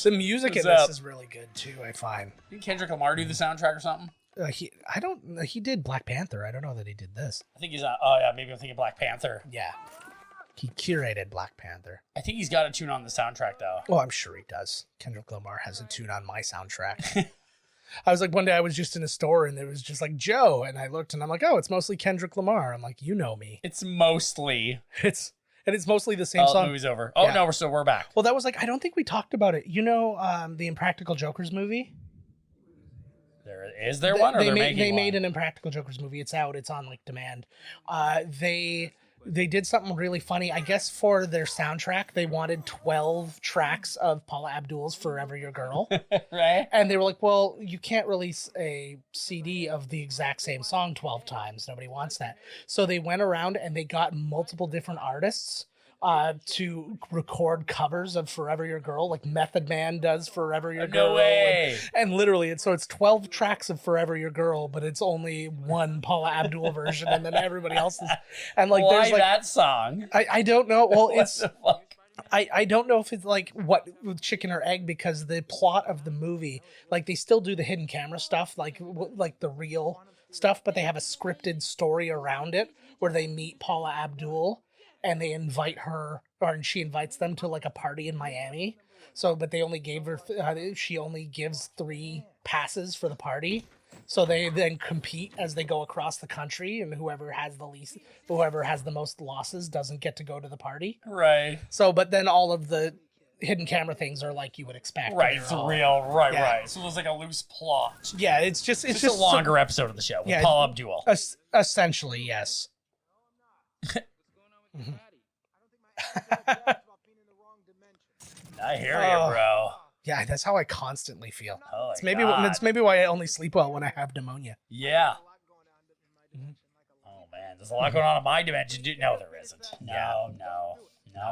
The music in this is really good too, I find. Did Kendrick Lamar do the soundtrack or something? He did Black Panther. I don't know that he did this. I think he's on. Oh yeah, maybe I'm thinking Black Panther. Yeah. He curated Black Panther. I think he's got a tune on the soundtrack though. Well, I'm sure he does. Kendrick Lamar has a tune on my soundtrack. I was like, one day I was just in a store and it was just like Joe, and I looked and I'm like, oh, it's mostly Kendrick Lamar. I'm like, you know me. It's mostly. It's mostly the same song. The movie's over. Oh, yeah. no, we're back. Well, that was like, I don't think we talked about it. You know, the Impractical Jokers movie? Is there one, or they made an Impractical Jokers movie. It's out. It's on, like, demand. They did something really funny. I guess for their soundtrack, they wanted 12 tracks of Paula Abdul's Forever Your Girl. Right? And they were like, well, you can't release a CD of the exact same song 12 times. Nobody wants that. So they went around and they got multiple different artists to record covers of Forever Your Girl, like Method Man does Forever Your Girl. No way. And literally, it's 12 tracks of Forever Your Girl, but it's only one Paula Abdul version, and then everybody else is. And like, why there's like that song? I don't know. Well, it's. The fuck? I don't know if it's like what chicken or egg, because the plot of the movie, like they still do the hidden camera stuff, like the real stuff, but they have a scripted story around it where they meet Paula Abdul. And they invite her, or she invites them to like a party in Miami. So, but they only gave her, she only gives 3 passes for the party. So they then compete as they go across the country, and whoever has the most losses doesn't get to go to the party. Right. So, but then all of the hidden camera things are like you would expect. Right, it's real. Right, Yeah. right. So there's like a loose plot. Yeah, it's just a longer episode of the show with Paul Abdul. Essentially, yes. I hear you, bro. Yeah, that's how I constantly feel. Oh, It's maybe why I only sleep well when I have pneumonia. Yeah. Oh man, there's a lot going on in my dimension. No, there isn't. No.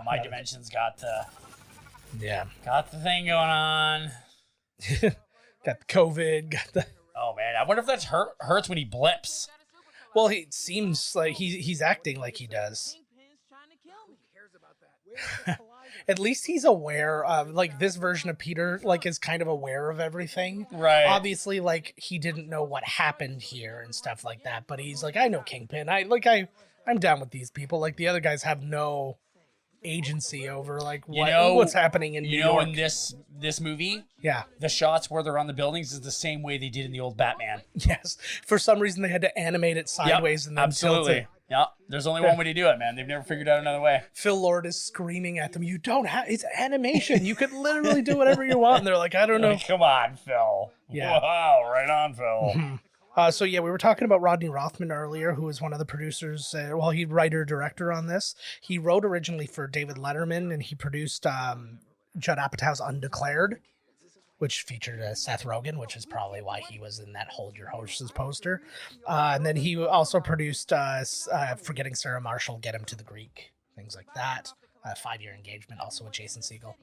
My dimension's got the thing going on. Got the COVID. Got the. Oh man, I wonder if that hurts when he blips. Well, it seems like he's acting like he does. At least he's aware of, like, this version of Peter, like, is kind of aware of everything. Right. Obviously, like, he didn't know what happened here and stuff like that, but he's like, I know Kingpin. I'm down with these people. Like, the other guys have no agency over, like, what's happening in New York. In this movie, yeah, the shots where they're on the buildings is the same way they did in the old Batman. Yes. For some reason, they had to animate it sideways and then tilt it. Yeah, there's only one way to do it, man. They've never figured out another way. Phil Lord is screaming at them, you don't have, it's animation. You could literally do whatever you want. And they're like, I don't know. Come on, Phil. Yeah. Wow, right on, Phil. So yeah, we were talking about Rodney Rothman earlier, who was one of the producers. He writer-director on this. He wrote originally for David Letterman, and he produced Judd Apatow's Undeclared, which featured Seth Rogen, which is probably why he was in that Hold Your Horses poster. And then he also produced Forgetting Sarah Marshall, Get Him to the Greek, things like that. 5-Year Engagement, also with Jason Segel.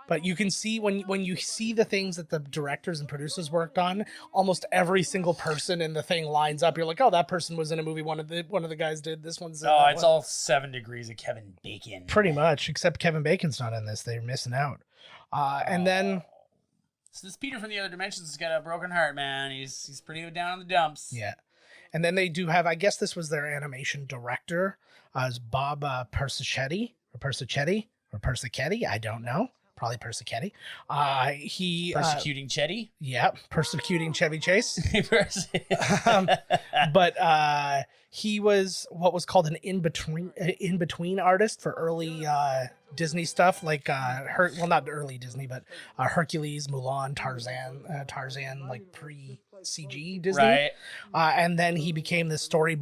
But you can see when you see the things that the directors and producers worked on, almost every single person in the thing lines up. You're like, oh, that person was in a movie. One of the guys did. This one's. It's all 7 degrees of Kevin Bacon. Pretty much, except Kevin Bacon's not in this. They're missing out. And then. So this Peter from the Other Dimensions has got a broken heart, man. He's pretty down in the dumps. Yeah. And then they do have, I guess this was their animation director, is Bob Persichetti, I don't know. Probably Persichetti. Persecuting Chetty? Yeah, persecuting Chevy Chase. But he was what was called an in-between artist for early Disney stuff, like not early Disney, but Hercules, Mulan, Tarzan, like pre-CG Disney. Right. And then he became the story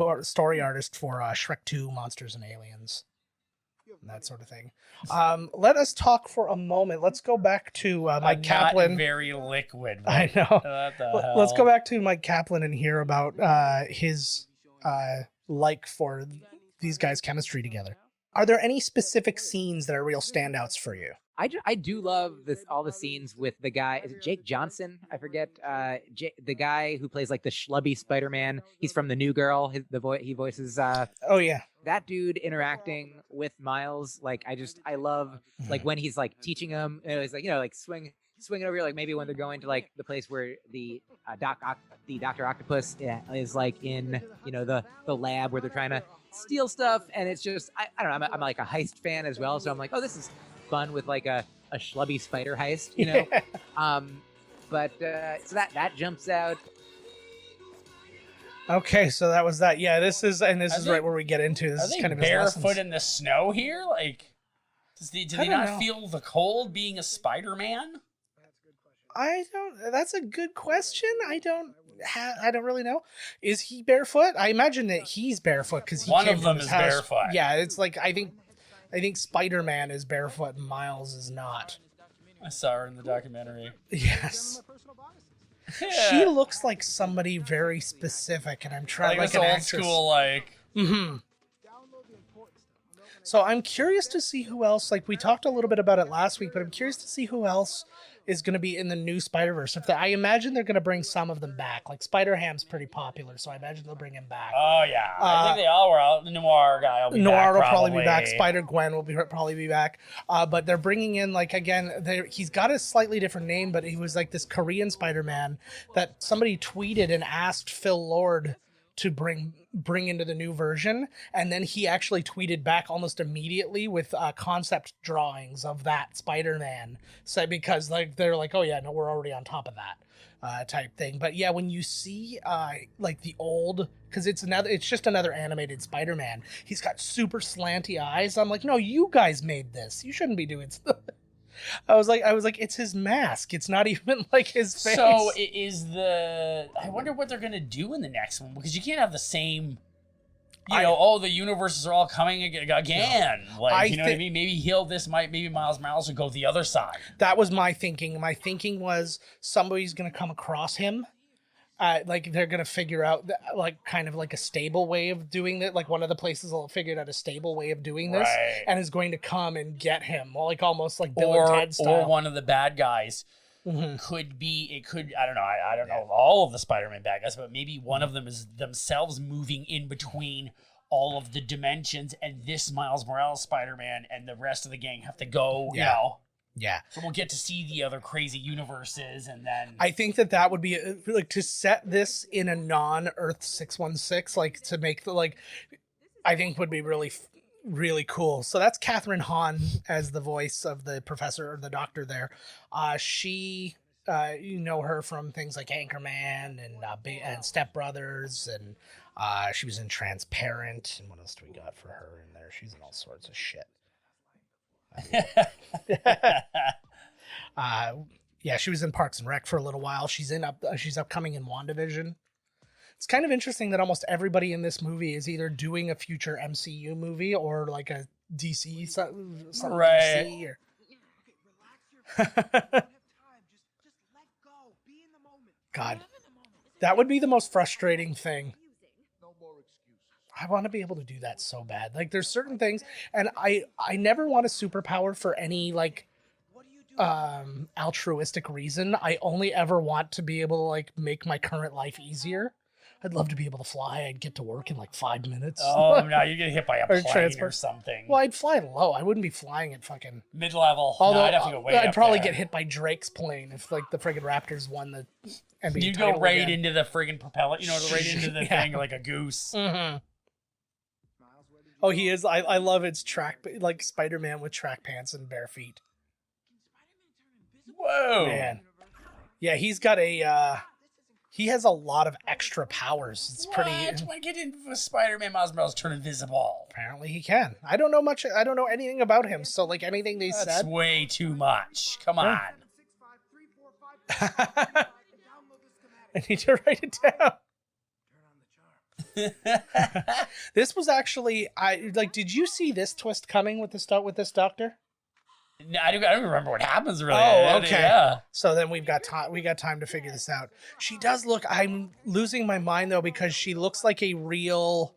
artist for Shrek 2, Monsters and Aliens. That sort of thing. Let us talk for a moment. Let's go back to Myq Kaplan. Not very liquid. I know. What the hell? Let's go back to Myq Kaplan and hear about his like for these guys' chemistry together. Are there any specific scenes that are real standouts for you? I do love all the scenes with the guy. Is it Jake Johnson? I forget. The guy who plays like the schlubby Spider-Man. He's from The New Girl. He voices. Oh yeah. That dude interacting with Miles, like I love like when he's like teaching him. It's like like swinging over here, like maybe when they're going to like the place where the Dr. Octopus is like in the lab where they're trying to steal stuff, and it's just I don't know. I'm like a heist fan as well, so I'm like, oh, this is fun with like a schlubby spider heist, Yeah. But so that jumps out. Okay, so that was that. Yeah, this is right where we get into this. Is kind of barefoot in the snow here. Like, do they not feel the cold being a Spider-Man? I don't. That's a good question. I don't really know. Is he barefoot? I imagine that he's barefoot because one of them is barefoot. Yeah, it's like I think Spider-Man is barefoot and Miles is not. I saw her in the documentary. Yes. Yeah. She looks like somebody very specific, and I'm trying like an old actress. School like. Mm-hmm. So I'm curious to see who else. Like we talked a little bit about it last week, but I'm curious to see who else is going to be in the new Spider-Verse. I imagine they're going to bring some of them back. Like Spider-Ham's pretty popular, so I imagine they'll bring him back. Oh yeah, I think they all were out. The Noir guy will be back. Noir will probably be back. Spider-Gwen will probably be back. But they're bringing in he's got a slightly different name, but he was like this Korean Spider-Man that somebody tweeted and asked Phil Lord to bring into the new version, and then he actually tweeted back almost immediately with concept drawings of that Spider-Man. So because they're like, oh yeah, no, we're already on top of that type thing. But yeah, when you see like the old, because it's just another animated Spider-Man. He's got super slanty eyes. I'm like, no, you guys made this. You shouldn't be doing stuff. I was like, it's his mask. It's not even like his face. So I wonder what they're going to do in the next one, because you can't have the same, the universes are all coming again. No. Like, what I mean? Maybe Miles Morales will go the other side. That was my thinking. My thinking was somebody's going to come across him. Like they're going to figure out kind of like a stable way of doing it. Like one of the places will figure out a stable way of doing this, right, and is going to come and get him, like almost like Bill and Ted style. Or one of the bad guys could be. I don't know. I don't know all of the Spider-Man bad guys, but maybe one of them is themselves moving in between all of the dimensions, and this Miles Morales Spider-Man and the rest of the gang have to go, you know. Yeah. So we'll get to see the other crazy universes, and then... I think that would be, like, to set this in a non-Earth 616, like, to make the, like, I think would be really, really cool. So that's Catherine Hahn as the voice of the professor or the doctor there. She, you know her from things like Anchorman and Step Brothers, and she was in Transparent. And what else do we got for her in there? She's in all sorts of shit. Yeah, she was in Parks and Rec for a little while. She's upcoming in WandaVision. It's kind of interesting that almost everybody in this movie is either doing a future MCU movie or like a DC something right. DC or... God, that would be the most frustrating thing. I want to be able to do that so bad. Like, there's certain things, and I never want a superpower for any, like, altruistic reason. I only ever want to be able to, like, make my current life easier. I'd love to be able to fly. I'd get to work in, like, 5 minutes. Oh, no, you get hit by a plane transfer. or something. Well, I'd fly low. I wouldn't be flying at fucking... mid-level. Although, no, I'd have to go way I'd up probably there. get hit by Drake's plane if, like, the friggin' Raptors won the NBA You'd title go right again. into the friggin' propeller, you know, right into the Yeah. thing like a goose. Mm-hmm. Oh, he is. I love its track, like Spider-Man with track pants and bare feet. Whoa. Man. Yeah, he's got a, he has a lot of extra powers. It's pretty... When I get into Spider-Man, Miles Morales turn invisible. Apparently he can. I don't know much. I don't know anything about him. So, like, anything they That's said... way too much. Come on. I need to write it down. This was actually, did you see this twist coming with this doctor? No, I don't remember what happens really. Oh, okay. Yeah. So then we've got time. We got time to figure this out. She does look. I'm losing my mind though because she looks like a real.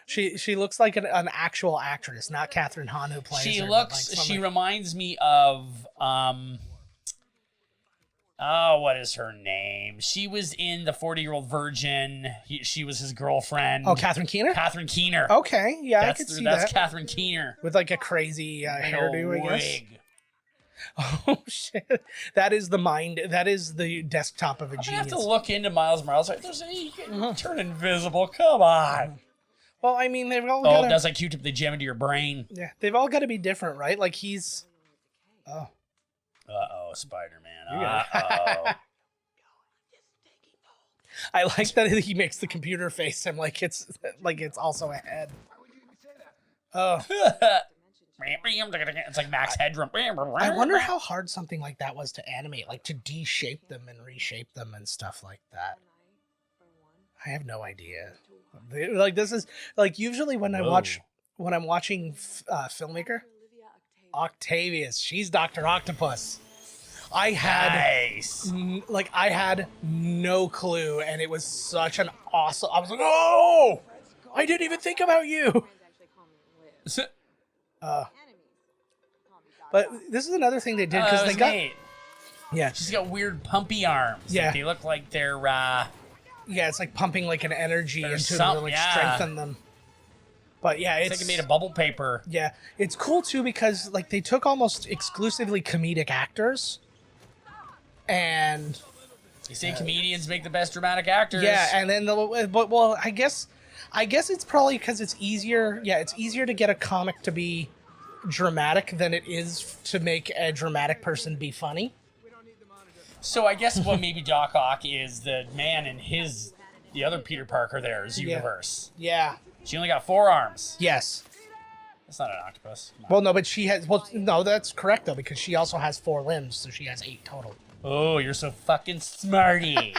She looks like an actual actress, not Catherine Hahn who plays. She her, looks. Like she reminds me of Oh, what is her name? She was in The 40-Year-Old Virgin. She was his girlfriend. Oh, Catherine Keener? Catherine Keener. Okay, yeah, I could see that. That's Catherine Keener. With like a crazy hairdo, I guess. Wig. Oh, shit. That is the mind. That is the desktop of a genius. I have to look into Miles Morales. Like, you can turn invisible. Come on. Well, I mean, they've all got... Oh, that's like Q-tip the gem into your brain. Yeah, they've all got to be different, right? Like, he's... Oh. Uh-oh, Spider-Man. Uh-oh. I like that he makes the computer face him like it's also a head. Oh. It's like Max Headroom. I wonder how hard something like that was to animate, like to de-shape them and reshape them and stuff like that. I have no idea. Like, this is like usually when I'm watching filmmaker, Octavius, she's Dr. Octopus. I had no clue, and it was such an awesome. I was like, oh, I didn't even think about you. But this is another thing they did because they got. Neat. Yeah, she's got weird pumpy arms. Yeah, like they look like they're. Yeah, it's like pumping like an energy into them to like strengthen them. But yeah, it's like it made of bubble paper. Yeah, it's cool too because like they took almost exclusively comedic actors, and you say comedians make the best dramatic actors. Yeah, and then I guess it's probably because it's easier. Yeah, it's easier to get a comic to be dramatic than it is to make a dramatic person be funny. So I guess what maybe Doc Ock is the man in the other Peter Parker there's universe. Yeah. She only got 4 arms. Yes. That's not an octopus. Well, no, but she has... Well, no, that's correct, though, because she also has 4 limbs, so she has 8 total. Oh, you're so fucking smarty.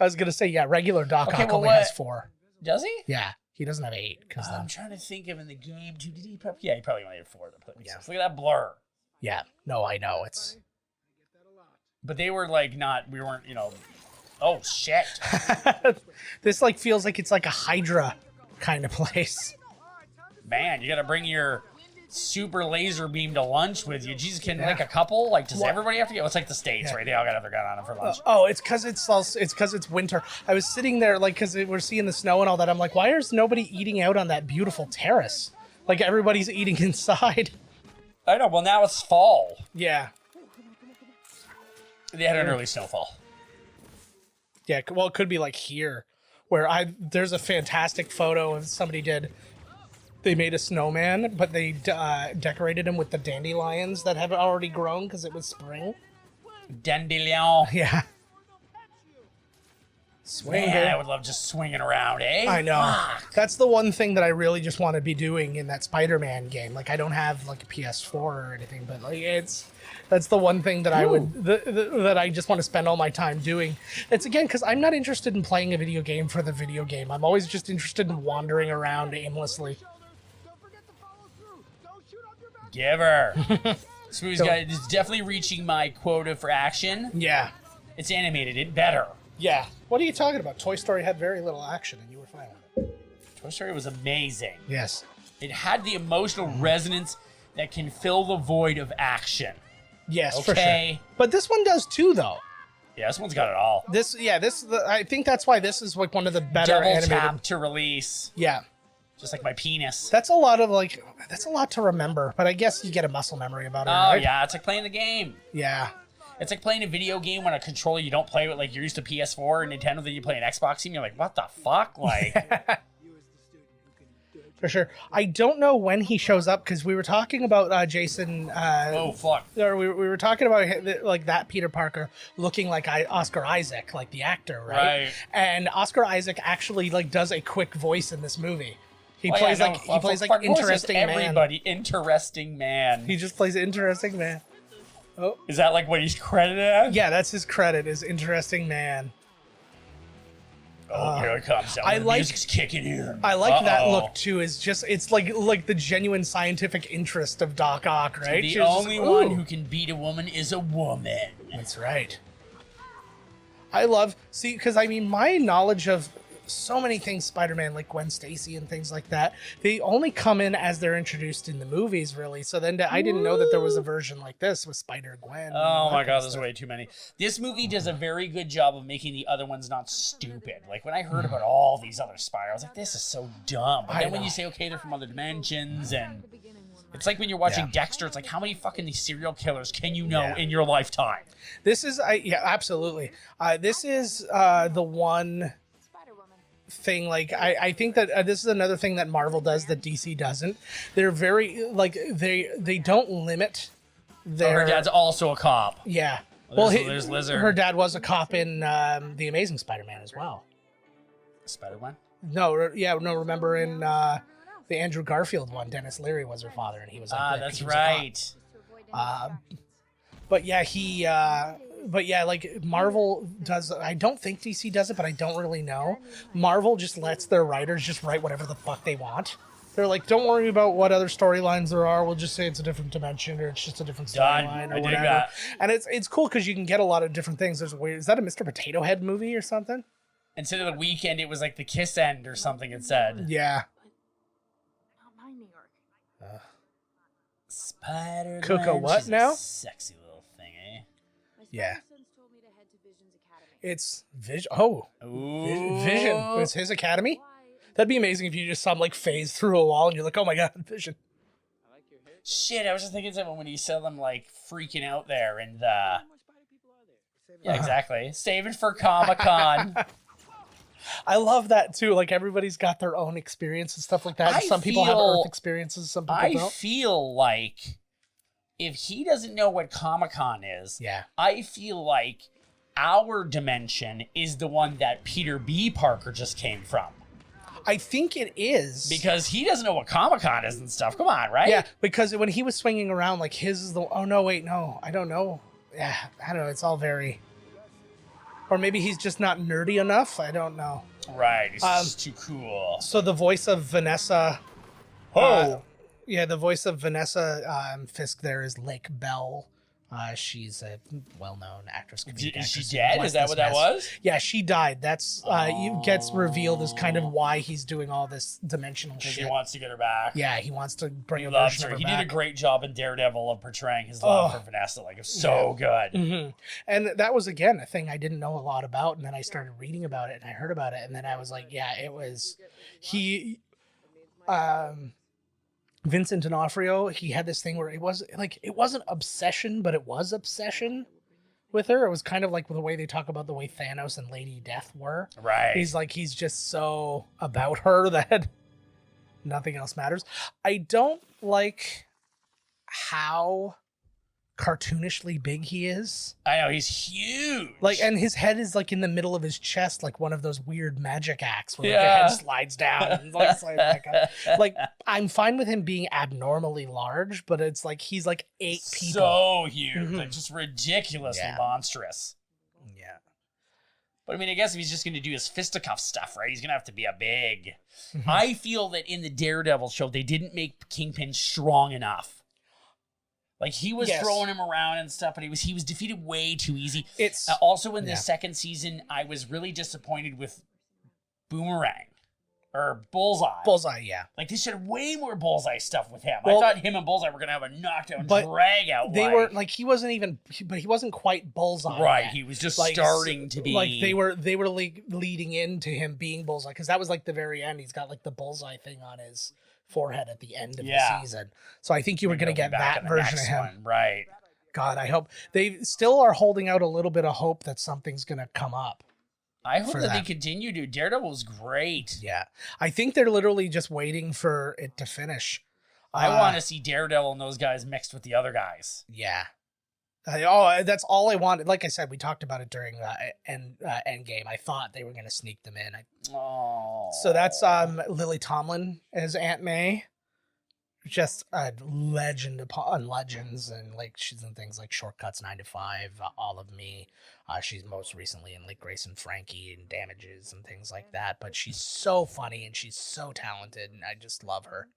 I was going to say, yeah, regular Doc Ock only has 4. Does he? Yeah, he doesn't have 8. I'm trying to think of in the game, too. Did he probably... Yeah, he probably only had 4. Yeah. Look at that blur. Yeah. No, I know. It's... But they were, like, not... We weren't, Oh, shit. This, like, feels like it's like a Hydra kind of place. Man, you gotta bring your super laser beam to lunch with you. Jesus, can like a couple? Like, does everybody have to go? It's like the States, right? They all got to have their gun on them for lunch. It's because it's winter. I was sitting there like because we're seeing the snow and all that. I'm like, why is nobody eating out on that beautiful terrace? Like everybody's eating inside. I know. Well, now it's fall. Yeah. They had an early snowfall. Yeah. Well, it could be like here, where there's a fantastic photo of somebody did. They made a snowman, but they decorated him with the dandelions that have already grown because it was spring. Dandelion. Yeah. Swing. Man, I would love just swinging around, eh? I know. Fuck. That's the one thing that I really just want to be doing in that Spider-Man game. Like, I don't have like a PS4 or anything, but like that's the one thing that I would that I just want to spend all my time doing. It's again because I'm not interested in playing a video game for the video game. I'm always just interested in wandering around aimlessly. Give her. This movie's is definitely reaching my quota for action. Yeah. It's animated. It better. Yeah. What are you talking about? Toy Story had very little action, and you were fine with it. Toy Story was amazing. Yes. It had the emotional resonance that can fill the void of action. Yes, for Okay. sure. But this one does too, though. Yeah, this one's got it all. I think that's why this is like one of the better Double animated. tap to release. Yeah. Just like my penis. That's a lot to remember, but I guess you get a muscle memory about it. Oh, right? yeah. It's like playing the game. Yeah. It's like playing a video game on a controller you don't play with, like you're used to PS4 or Nintendo, then you play an Xbox game, you're like, what the fuck? Like, For sure. I don't know when he shows up because we were talking about Jason. oh, fuck. Or we were talking about like that Peter Parker looking like Oscar Isaac, like the actor, right? Right. And Oscar Isaac actually like does a quick voice in this movie. He Oh, plays yeah, like no, he plays fuck, like voices, interesting man. everybody, interesting man. He just plays interesting man. Oh. Is that like what he's credited as? Yeah, that's his credit, is interesting man. Oh, here it comes. I The like- music's kicking in. I like that Uh-oh. look too. It's just it's like the genuine scientific interest of Doc Ock, right? The She's just, only one ooh. who can beat a woman is a woman. That's right. I love because I mean my knowledge of so many things Spider-Man, like Gwen Stacy and things like that, they only come in as they're introduced in the movies, really. So then I didn't know that there was a version like this with Spider-Gwen. Oh my god, there's way too many. This movie does a very good job of making the other ones not stupid. Like when I heard about all these other Spider, I was like, this is so dumb. But I then when know. you say, okay, they're from other dimensions, and it's like when you're watching Dexter, it's like, how many fucking these serial killers can you know in your lifetime? This is, absolutely. This is the one thing, like I think that this is another thing that Marvel does that DC doesn't. They're very like they don't limit their. Her dad's also a cop. Yeah. There's Lizard. Her dad was a cop in the Amazing Spider-Man as well. Spider-Man? No, remember in the Andrew Garfield one, Dennis Leary was her father, and he was. Like, That's he was a cop. right. But yeah, like Marvel does. I don't think DC does it, but I don't really know. Marvel just lets their writers just write whatever the fuck they want. They're like, don't worry about what other storylines there are. We'll just say it's a different dimension or it's just a different Done. storyline I or dig whatever. that. And it's cool because you can get a lot of different things. There's a way. Is that a Mr. Potato Head movie or something? Instead of the weekend, it was like the Kiss End or something, it said. Yeah. Spider-Man. Coco what She's a now? sexy little thing, eh? Yeah. It's Vision. Oh, Ooh. Vision. It's his academy. That'd be amazing if you just saw him like phase through a wall and you're like, oh my god, Vision. Shit, I was just thinking something when you saw them like freaking out there and yeah, exactly. Saving for Comic-Con. I love that too. Like everybody's got their own experience and stuff like that. Some people have Earth experiences, some people I don't. feel like if he doesn't know what Comic-Con is, I feel like our dimension is the one that Peter B. Parker just came from. I think it is. Because he doesn't know what Comic-Con is and stuff. Come on, right? Yeah, because when he was swinging around, like his is the... Oh, no, wait, no. I don't know. Yeah, I don't know. It's all very... Or maybe he's just not nerdy enough. I don't know. Right. He's just too cool. So the voice of Vanessa... the voice of Vanessa Fisk there is Lake Bell. She's a well-known actress. Is she actress dead? Is that what that was? Yeah, she died. That's gets revealed as kind of why he's doing all this dimensional shit. Because he wants to get her back. Yeah, he wants to bring He a loves version her. of her He back. did a great job in Daredevil of portraying his love for Vanessa. Like, it's so good. Mm-hmm. And that was, again, a thing I didn't know a lot about. And then I started reading about it and I heard about it. And then I was like, yeah, it was... Vincent D'Onofrio, he had this thing where it wasn't obsession, but it was obsession with her. It was kind of like the way they talk about the way Thanos and Lady Death were. Right. He's just so about her that nothing else matters. I don't like how cartoonishly big he is. I know, he's huge. Like, and his head is like in the middle of his chest, like one of those weird magic acts where like, your head slides down and like slides back up. Like, I'm fine with him being abnormally large, but it's like he's like 8 people. So huge. Like, just ridiculously monstrous. Yeah. But I mean, I guess if he's just going to do his fisticuff stuff, right, he's going to have to be a big. I feel that in the Daredevil show, they didn't make Kingpin strong enough. Like, he was throwing him around and stuff, but he was defeated way too easy. It's also in the second season, I was really disappointed with Boomerang or Bullseye. Bullseye, yeah. Like, they should have way more Bullseye stuff with him. Well, I thought him and Bullseye were gonna have a knockdown drag out. They were like, he wasn't quite Bullseye. Right, yet. he was just like, starting to be like they were like leading into him being Bullseye, because that was like the very end. He's got like the Bullseye thing on his forehead at the end of the season. So I think you were going to get that version of him. Right. God, I hope they still are holding out a little bit of hope that something's going to come up. I hope that they continue to. Daredevil's great. Yeah. I think they're literally just waiting for it to finish. I want to see Daredevil and those guys mixed with the other guys. Yeah. That's all I wanted. Like I said, we talked about it during Endgame. I thought they were going to sneak them in. So that's Lily Tomlin as Aunt May. Just a legend upon legends, and like she's in things like Shortcuts, 9 to 5, All of Me. She's most recently in like Grace and Frankie and Damages and things like that. But she's so funny and she's so talented, and I just love her.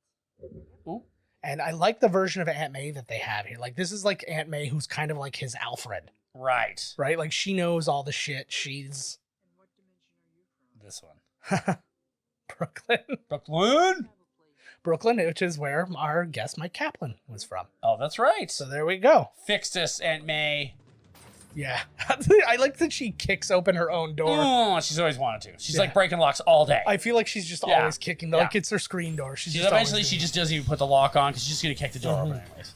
Ooh. And I like the version of Aunt May that they have here. Like, this is like Aunt May, who's kind of like his Alfred. Right. Right? Like, she knows all the shit. She's... This one. Brooklyn? Brooklyn, which is where our guest Myq Kaplan was from. Oh, that's right. So there we go. Fix this, Aunt May. Yeah. I like that she kicks open her own door. Oh, she's always wanted to. She's like breaking locks all day. I feel like she's just always kicking. Like, it's her screen door. Eventually, she just doesn't even put the lock on because she's just going to kick the door open anyways.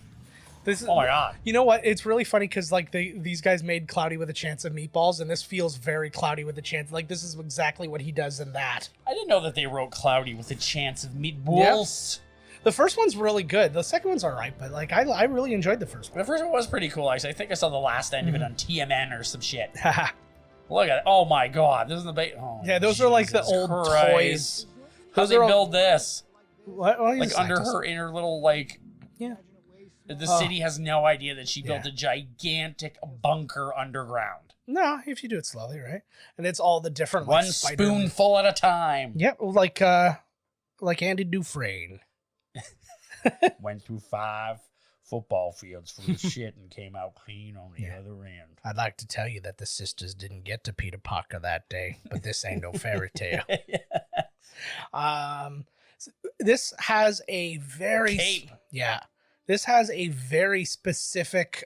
Oh my God. You know what? It's really funny because like these guys made Cloudy with a Chance of Meatballs, and this feels very Cloudy with a Chance. Like, this is exactly what he does in that. I didn't know that they wrote Cloudy with a Chance of Meatballs. Yep. The first one's really good. The second one's all right, but like I really enjoyed the first one. The first one was pretty cool. Actually, I think I saw the last end of it on TMN or some shit. Look at it. Oh my God. This is the bait. Oh, yeah, those are like the old toys. How'd they build this? What? Well, like under her inner little like. Yeah. The city has no idea that she built a gigantic bunker underground. No, if you do it slowly, right? And it's all the different one spoonful at a time. Yep, like Andy Dufresne. Went through 5 football fields full of shit and came out clean on the other end. I'd like to tell you that the sisters didn't get to Peter Parker that day, but this ain't no fairy tale. This has a very cape. This has a very specific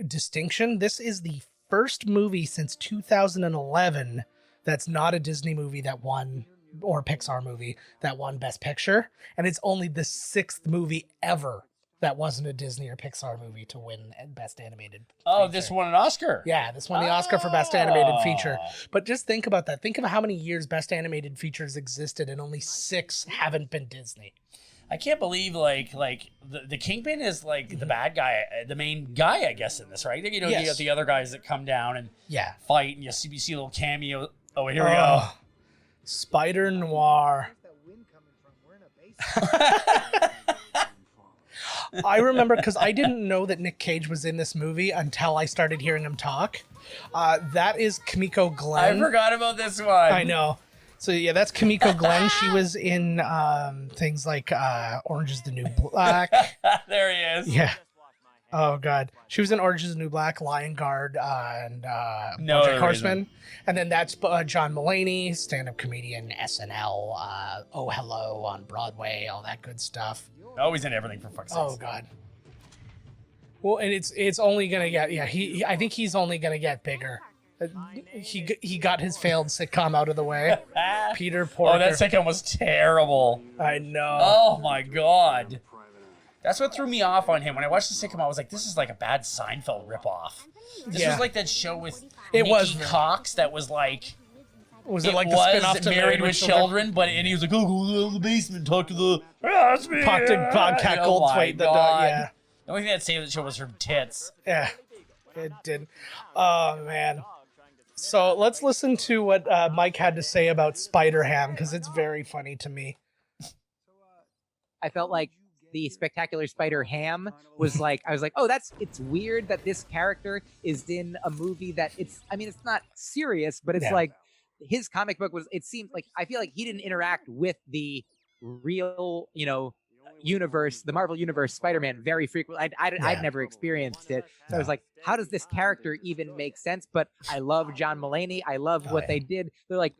distinction. This is the first movie since 2011 that's not a Disney movie that won, or a Pixar movie that won Best Picture, and it's only the 6th movie ever that wasn't a Disney or Pixar movie to win Best Animated Feature. This won an Oscar. Yeah, this won the Oscar for Best Animated Feature. But just think about that. Think of how many years Best Animated Features existed, and only 6 haven't been Disney. I can't believe like the Kingpin is like the bad guy, the main guy, I guess, in this, right? You know, you got the other guys that come down and fight, and you see a little cameo. Oh, here we go. Spider Noir. I remember because I didn't know that Nick Cage was in this movie until I started hearing him talk. That is Kimiko Glenn. I forgot about this one. I know. So yeah, that's Kimiko Glenn. She was in things like Orange is the New Black. There he is. Yeah. Oh God, she was in Orange Is the New Black, Lion Guard, and No BoJack other Horseman. reason. And then that's John Mulaney, stand-up comedian, SNL, Oh Hello on Broadway, all that good stuff. Always in everything for fuck's sake. Oh God. Well, and it's only gonna get I think he's only gonna get bigger. He got his failed sitcom out of the way. Peter Porker. Oh, that sitcom was terrible. I know. Oh my God. That's what threw me off on him. When I watched the sitcom, I was like, this is like a bad Seinfeld ripoff. This Yeah. was like that show with It Mickey was. Cox that was like, Was it like the spin-off to Married with Children, and he was like, oh, go to the basement, talk to the... That's me. Bobcat Oh my Goldthwait, the dog, God. yeah. The only thing that saved the show was her tits. Yeah, it did. Oh, man. So let's listen to what Mike had to say about Spider-Ham, because it's very funny to me. I felt like the Spectacular Spider-Ham was like, I was like, oh, it's weird that this character is in a movie that it's not serious, but it's Yeah. like his comic book was, it seemed like, I feel like he didn't interact with the real, universe, the Marvel Universe Spider-Man very frequently. I'd never experienced it. So I was like, how does this character even make sense? But I love John Mulaney. I love what they did. They're like,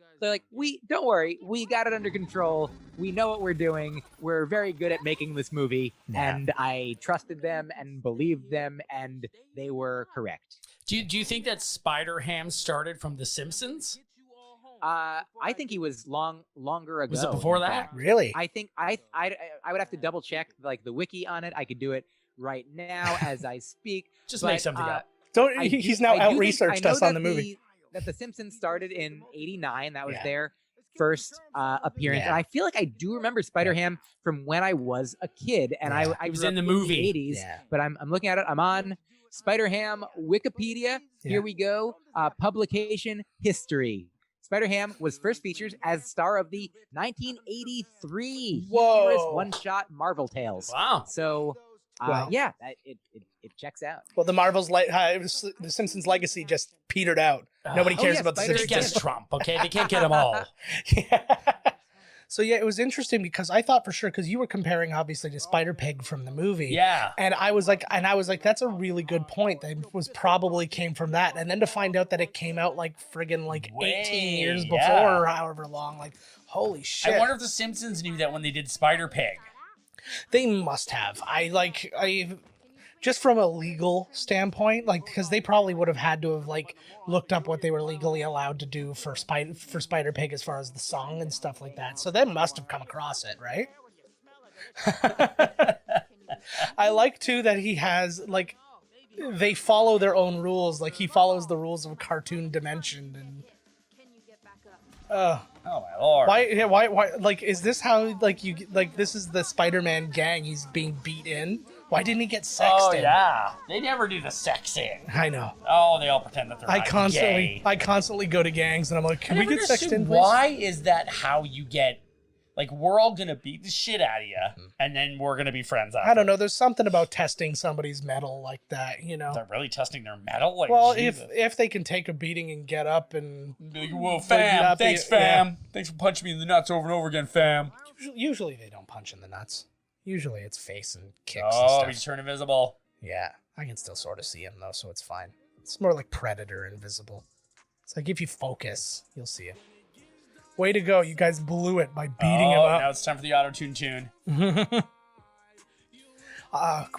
we don't worry. We got it under control. We know what we're doing. We're very good at making this movie. Yeah. And I trusted them and believed them, and they were correct. Do you think that Spider-Ham started from The Simpsons? I think he was longer ago. Was it before in that? fact. Really? I think I would have to double check like the wiki on it. I could do it right now as I speak. Just But, make something up. He's now out researched us on the movie. That The Simpsons started in '89. That was Yeah. their first appearance, Yeah. and I feel like I do remember Spider-Ham from when I was a kid, and Yeah. I was grew in up the movie. '80s. Yeah. But I'm looking at it. I'm on Spider-Ham Wikipedia. Yeah. Here we go. Publication history. Spider-Ham was first featured as star of the 1983 Whoa. humorous one-shot Marvel Tales. Wow. So, Wow. yeah, it checks out. Well, the Marvel's the Simpsons legacy just petered out. Nobody Oh, cares yeah, about the Spider- It's Simpsons. against Trump, okay? They can't get them all. Yeah. So yeah, it was interesting because I thought for sure, because you were comparing obviously to Spider-Pig from the movie. Yeah. And I was like, that's a really good point. That was probably came from that. And then to find out that it came out like friggin' like Way, 18 years before yeah. or however long, like, holy shit. I wonder if The Simpsons knew that when they did Spider-Pig. They must have. I just from a legal standpoint, like, because they probably would have had to have like looked up what they were legally allowed to do for Spider-Pig as far as the song and stuff like that. So they must have come across it, right? I like too that he has like they follow their own rules. Like he follows the rules of Cartoon Dimension and. Oh my lord. Why? Like, is this how, like, this is the Spider-Man gang he's being beat in? Why didn't he get sexed Oh in? yeah. They never do the sexing. I know. Oh, they all pretend that they're not gay. I constantly go to gangs and I'm like, can I we never get sexed understood in, please? why is that how you get, like, we're all gonna beat the shit out of you, and then we're gonna be friends after. I don't know. There's something about testing somebody's metal like that, you know? They're really testing their metal? Like, Well, Jesus. if they can take a beating and get up and... Be like, whoa, Would fam, not be- thanks, fam. Thanks for punching me in the nuts over and over again, fam. Usually they don't punch in the nuts. Usually it's face and kicks Oh, and he's stuff. turned invisible. Yeah, I can still sort of see him, though, so it's fine. It's more like Predator invisible. It's like if you focus, you'll see it. Way to go. You guys blew it by beating him up. Now it's time for the auto-tune tune.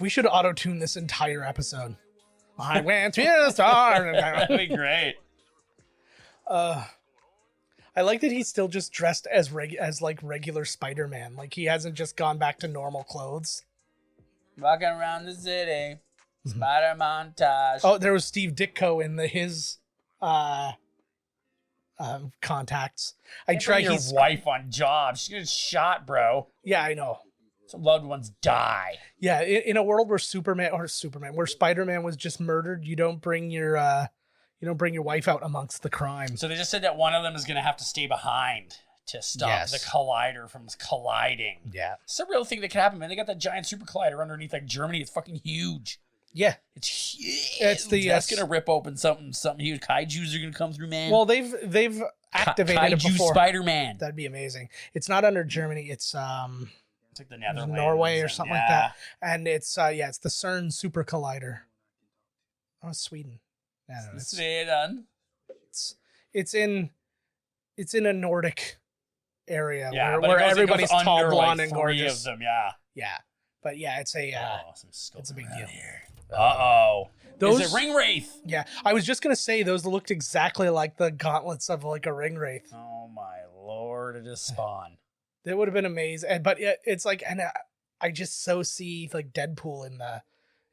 We should auto-tune this entire episode. I went to the star. That'd be great. I like that he's still just dressed as regular Spider-Man. Like he hasn't just gone back to normal clothes. Walking around the city. Spider montage. Oh, there was Steve Ditko in his contacts. I Can't try. bring your He's wife on job. She's getting shot, bro. yeah, I know. Some loved ones die. Yeah, in a world where where Spider-Man was just murdered, you don't bring your wife out amongst the crime. So they just said that one of them is going to have to stay behind to stop Yes. the collider from colliding. Yeah, It's a real thing that could happen, man. They got that giant super collider underneath like Germany. It's fucking huge. yeah. It's huge. It's the, That's going to rip open something huge. Kaijus are going to come through, man. Well, they've activated it Kaiju before. Spider-Man. That'd be amazing. It's not under Germany. It's like the Netherlands, Norway or something like yeah. that. And it's it's the CERN Super Collider. Oh, Sweden. I don't know, Sweden. it's in a Nordic area Yeah, where it goes everybody's tall, under, blonde, like, and 3 gorgeous. of them, yeah. Yeah, but yeah, it's a It's a big deal. Uh-oh. Those Is it Ring Wraith? Yeah, I was just gonna say those looked exactly like the gauntlets of like a ring wraith. Oh my lord, it is Spawn. That would have been amazing. But it's like, and I just so see like Deadpool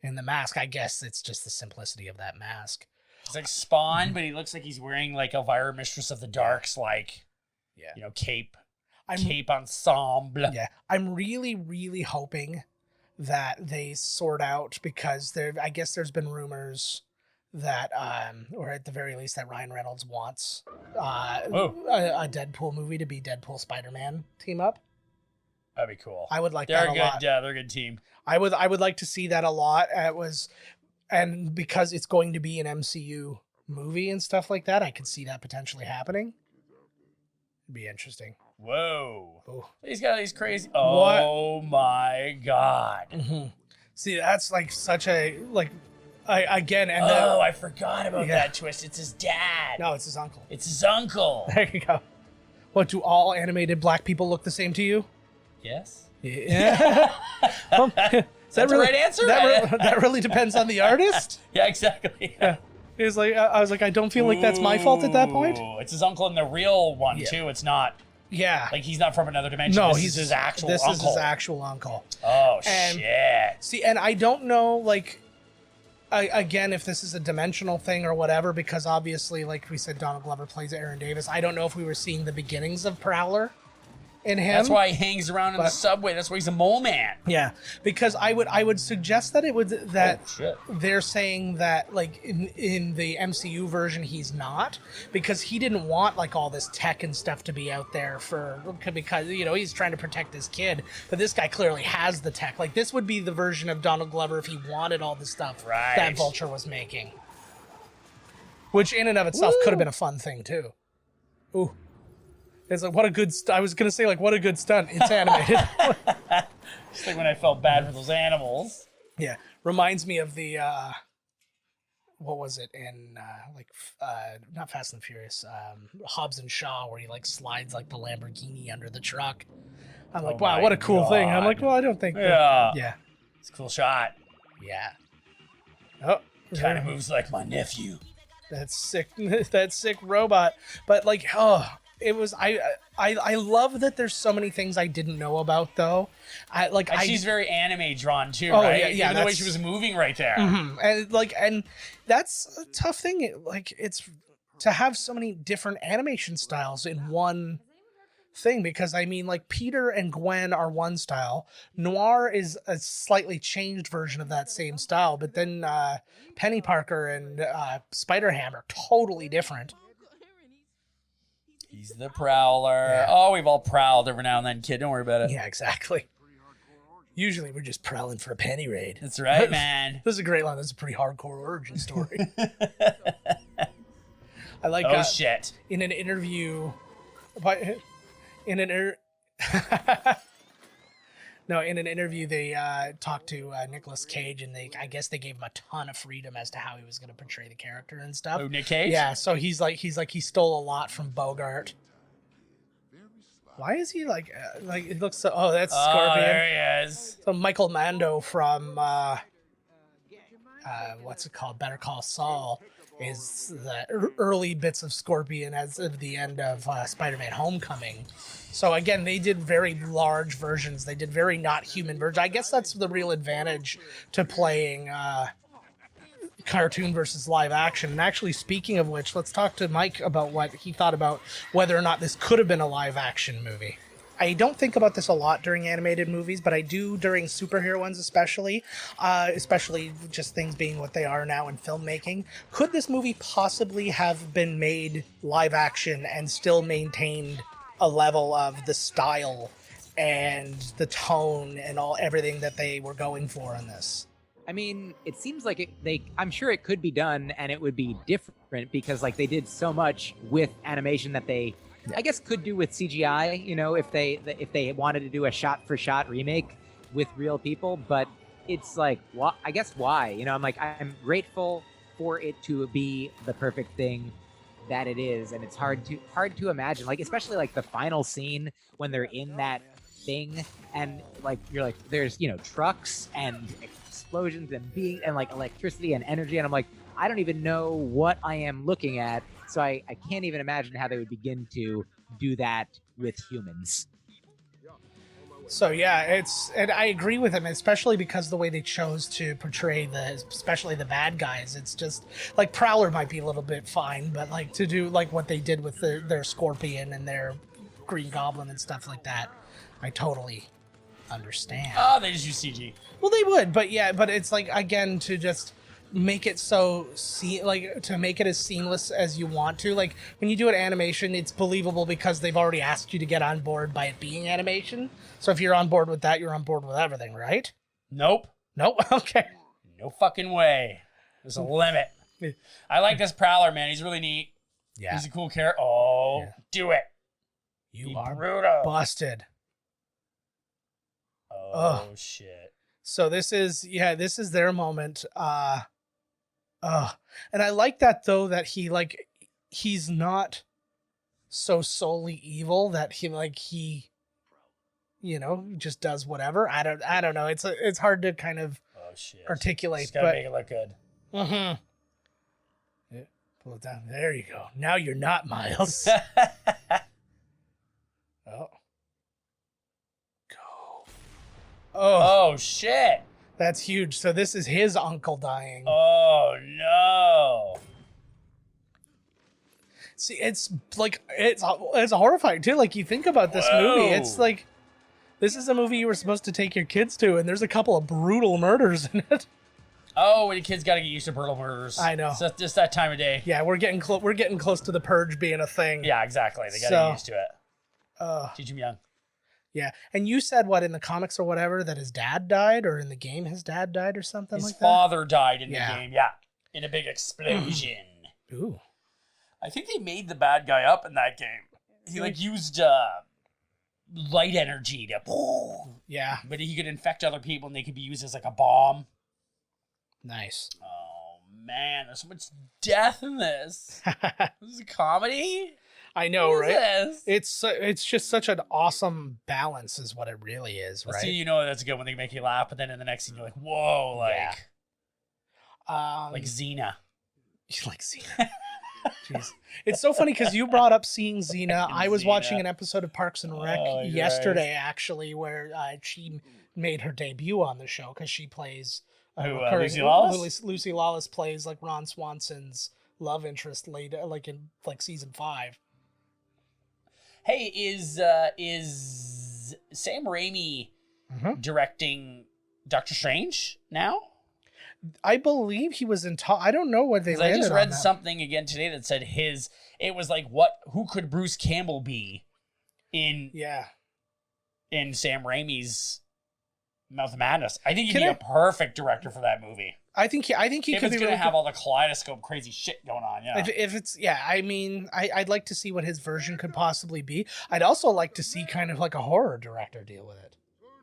in the mask. I guess it's just the simplicity of that mask. It's like Spawn, but he looks like he's wearing like Elvira Mistress of the Dark's cape. Cape ensemble. Yeah, I'm really, really hoping that they sort out, because I guess there's been rumors that, or at the very least that Ryan Reynolds wants a Deadpool movie to be Deadpool Spider-Man team up. That'd be cool. I would like they're that a good. lot. Yeah, they're a good team. I would like to see that a lot. And because it's going to be an MCU movie and stuff like that, I could see that potentially happening. It'd be interesting. Whoa. Ooh. He's got these crazy. Oh my god. Mm-hmm. See, that's like such a I forgot about that twist. It's his dad. No, it's his uncle. It's his uncle. There you go. What, do all animated black people look the same to you? Yes. Yeah. Well, Is that the right answer? That really depends on the artist. Yeah, exactly. Yeah. It was like, I was like, I don't feel like that's my fault at that point. Ooh, it's his uncle in the real one too. It's not. Yeah. Like he's not from another dimension. No, this is his actual uncle. This is his actual uncle. Oh, and, shit. See, and I don't know, like, again, if this is a dimensional thing or whatever, because obviously, like we said, Donald Glover plays Aaron Davis. I don't know if we were seeing the beginnings of Prowler in him. That's why he hangs around in the subway. That's why he's a mole man. Yeah, because I would suggest that they're saying that, like, in the MCU version he's not, because he didn't want like all this tech and stuff to be out there because he's trying to protect his kid, but this guy clearly has the tech. Like, this would be the version of Donald Glover if he wanted all the stuff that Vulture was making, which in and of itself could have been a fun thing too. Ooh. It's like, what a good I was going to say, like, what a good stunt. It's animated. Just like when I felt bad for those animals. Yeah. Reminds me of the, what was it in, not Fast and Furious, Hobbs and Shaw, where he, like, slides, like, the Lamborghini under the truck. I'm like, wow, what a cool thing. I'm like, well, I don't think that. Yeah. It's a cool shot. Yeah. Oh. Kind of moves like my nephew. That sick robot. But, like, it was I love that there's so many things I didn't know about, though. She's very anime drawn too, oh, right? Yeah, even the way she was moving right there. Mm-hmm. And that's a tough thing. Like, it's to have so many different animation styles in one thing, because I mean, like, Peter and Gwen are one style. Noir is a slightly changed version of that same style, but then Penny Parker and Spider-Ham are totally different. He's the Prowler. Yeah. Oh, we've all prowled every now and then, kid. Don't worry about it. Yeah, exactly. Usually we're just prowling for a penny raid. That's right, man. This is a great line. This is a pretty hardcore origin story. I like. Shit! In an interview, they talked to Nicolas Cage, and I guess they gave him a ton of freedom as to how he was going to portray the character and stuff. Oh, Nick Cage? Yeah, so he stole a lot from Bogart. Why is he like it looks so? Oh, that's Scorpion. Oh, there he is. So Michael Mando from what's it called? Better Call Saul is the early bits of Scorpion as of the end of Spider-Man Homecoming. So again, they did very large versions. They did very not human versions. I guess that's the real advantage to playing cartoon versus live action. And actually, speaking of which, let's talk to Myq about what he thought about whether or not this could have been a live action movie. I don't think about this a lot during animated movies, but I do during superhero ones, especially just things being what they are now in filmmaking. Could this movie possibly have been made live action and still maintained a level of the style and the tone and everything that they were going for in this? I mean, it seems like I'm sure it could be done and it would be different, because like they did so much with animation that they I guess could do with CGI, you know, if they wanted to do a shot-for-shot remake with real people, but it's like, I guess why? You know, I'm grateful for it to be the perfect thing that it is, and it's hard to imagine, like, especially like the final scene when they're in that thing, and like you're like, there's, you know, trucks and explosions and like electricity and energy, and I'm like, I don't even know what I am looking at, so I can't even imagine how they would begin to do that with humans. So yeah, and I agree with him, especially because the way they chose to portray especially the bad guys. It's just like Prowler might be a little bit fine, but like to do like what they did with their Scorpion and their Green Goblin and stuff like that, I totally understand. Oh, they just use CG. Well, they would, but yeah, but it's like, again, to just make it to make it as seamless as you want to. Like when you do an animation, it's believable because they've already asked you to get on board by it being animation. So if you're on board with that, you're on board with everything, right? Nope. Okay. No fucking way. There's a limit. I like this Prowler, man. He's really neat. Yeah. He's a cool character. Oh, yeah. Do it. You Be are brutal. busted. Oh, shit. So this is their moment. And I like that, though, that he's not so solely evil that he you know, just does whatever. I don't know. It's hard to kind of articulate. Just gotta make it look good. Mm-hmm. Yeah, pull it down. There you go. Now you're not Miles. Oh. Go. Oh, shit. That's huge. So this is his uncle dying. Oh, no. See, it's like, it's horrifying, too. Like, you think about this movie, it's like, this is a movie you were supposed to take your kids to, and there's a couple of brutal murders in it. Oh, the kids got to get used to brutal murders. I know. It's just that time of day. Yeah, we're getting close to the Purge being a thing. Yeah, exactly. They got to get used to it. Teach them young. Yeah, and you said in the comics or whatever, that his dad died, or in the game his dad died or something like that? His father died in the game, yeah. In a big explosion. Ooh. I think they made the bad guy up in that game. He used light energy to... Yeah. But he could infect other people and they could be used as like a bomb. Nice. Oh, man. There's so much death in this. This is a comedy? I know, right? This? It's just such an awesome balance is what it really is, right? See, you know that's good when they make you laugh, but then in the next scene you're like, whoa, like... Yeah. like Xena. Like Xena. Jeez. It's so funny because you brought up seeing Xena. I was watching an episode of Parks and Rec yesterday, actually, where she made her debut on the show because she plays Lucy Lawless? Lucy Lawless plays like Ron Swanson's love interest later, like in season 5. Hey, is Sam Raimi directing Doctor Strange now? I believe he was in I don't know what they landed on. I just read something again today that said it was like, who could Bruce Campbell be in Sam Raimi's Mouth of Madness? I think he'd be a perfect director for that movie. I think he if could be it's going really to have all the kaleidoscope crazy shit going on, yeah. If it's, I mean, I'd like to see what his version could possibly be. I'd also like to see kind of like a horror director deal with it.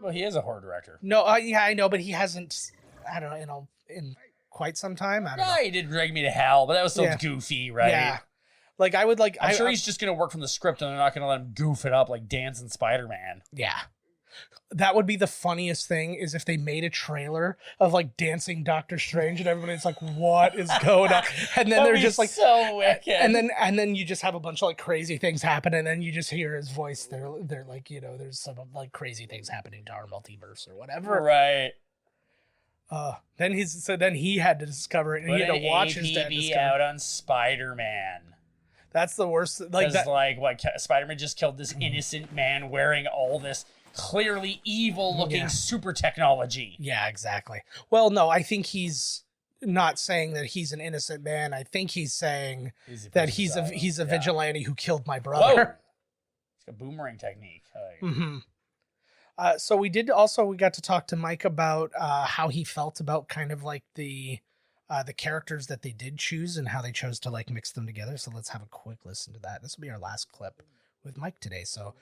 Well, he is a horror director. No, yeah, I know, but he hasn't, I don't know, in quite some time. I don't know. He did Drag Me to Hell, but that was still goofy, right? Yeah. Like, I would like... I'm sure he's just going to work from the script and they're not going to let him goof it up like Dance and Spider-Man. Yeah. That would be the funniest thing, is if they made a trailer of like dancing Doctor Strange and everybody's like, what is going on? And then they're just like, so wicked. And then you just have a bunch of like crazy things happen, and then you just hear his voice. They're like, you know, there's some like crazy things happening to our multiverse or whatever. Right. Then he had to discover it, and he had to watch his dad discover out on Spider-Man. That's the worst. Like that. Like what Spider-Man just killed this innocent man wearing all this clearly evil-looking super technology. Yeah, exactly. Well, no, I think he's not saying that he's an innocent man. I think he's saying that he's a vigilante who killed my brother. Whoa. It's a boomerang technique. So we got to talk to Myq about how he felt about kind of like the characters that they did choose and how they chose to like mix them together. So let's have a quick listen to that. This will be our last clip with Myq today. So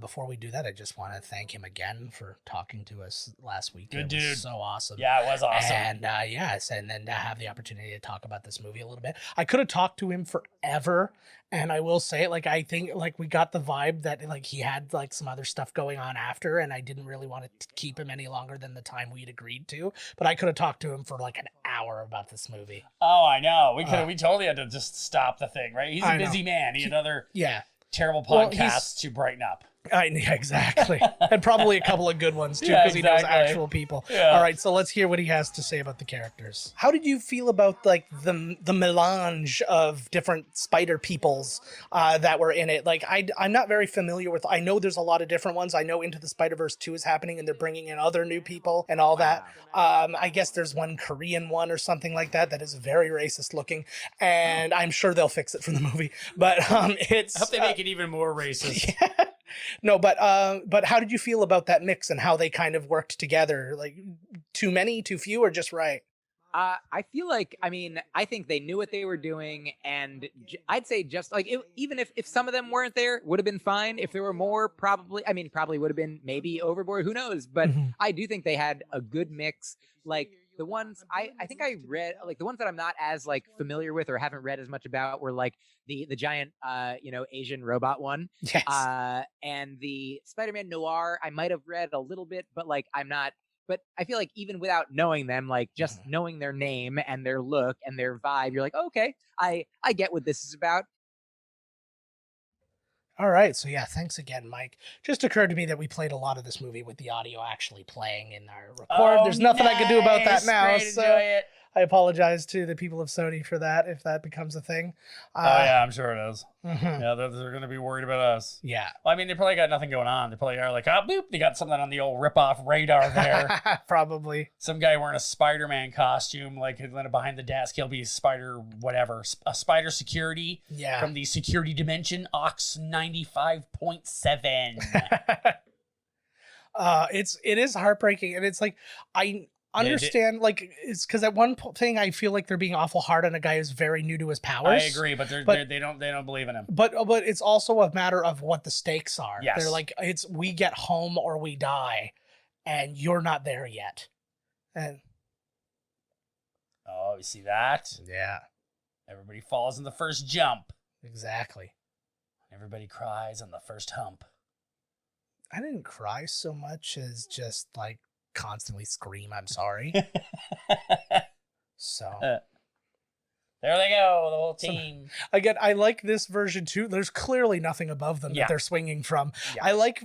before we do that, I just want to thank him again for talking to us last week. Good it dude. was so awesome. Yeah, it was awesome. And yes, and then to have the opportunity to talk about this movie a little bit. I could have talked to him forever, and I will say, like, I think like we got the vibe that like he had like some other stuff going on after, and I didn't really want to keep him any longer than the time we'd agreed to. But I could have talked to him for like an hour about this movie. Oh, I know. We totally had to just stop the thing, right? He's a I busy man. He had other terrible Well, podcasts to brighten up. Yeah, exactly. And probably a couple of good ones too, because he knows actual people. Yeah. All right, so let's hear what he has to say about the characters. How did you feel about like the melange of different spider peoples that were in it? Like I'm not very familiar with. I know there's a lot of different ones. I know Into the Spider-Verse 2 is happening, and they're bringing in other new people and all that. I guess there's one Korean one or something like that that is very racist looking, and I'm sure they'll fix it for the movie. But it's. I hope they make it even more racist. Yeah. No, but how did you feel about that mix and how they kind of worked together? Like, too many, too few, or just right? I feel like, I mean, I think they knew what they were doing, and I'd say just like, even if some of them weren't there, would have been fine. If there were more, probably would have been maybe overboard, who knows? But I do think they had a good mix. Like, the ones I think I read, like the ones that I'm not as like familiar with or haven't read as much about were like the giant, Asian robot one. Yes. And the Spider-Man Noir, I might have read a little bit, but like but I feel like even without knowing them, like just knowing their name and their look and their vibe, you're like, okay, I get what this is about. All right, so yeah, thanks again, Myq. Just occurred to me that we played a lot of this movie with the audio actually playing in our record. There's nothing I can do about that now, Great, so enjoy it. I apologize to the people of Sony for that if that becomes a thing. Yeah, I'm sure it is. Mhm. Yeah, they're going to be worried about us. Yeah. Well, I mean, they probably got nothing going on. They probably are like, boop, they got something on the old rip-off radar there. Probably. Some guy wearing a Spider-Man costume, like behind the desk, he'll be Spider whatever. A Spider security from the security dimension, Ox 95.7. It is heartbreaking, and it's like I understand, like it's because at one thing I feel like they're being awful hard on a guy who's very new to his powers. I agree, but they don't believe in him. But it's also a matter of what the stakes are. Yes. They're like, it's we get home or we die, and you're not there yet. And you see that? Yeah. Everybody falls in the first jump. Exactly. Everybody cries on the first hump. I didn't cry so much as just like constantly scream, I'm sorry. So there they go, the whole team. Again, I like this version too. There's clearly nothing above them that they're swinging from. Yeah. I like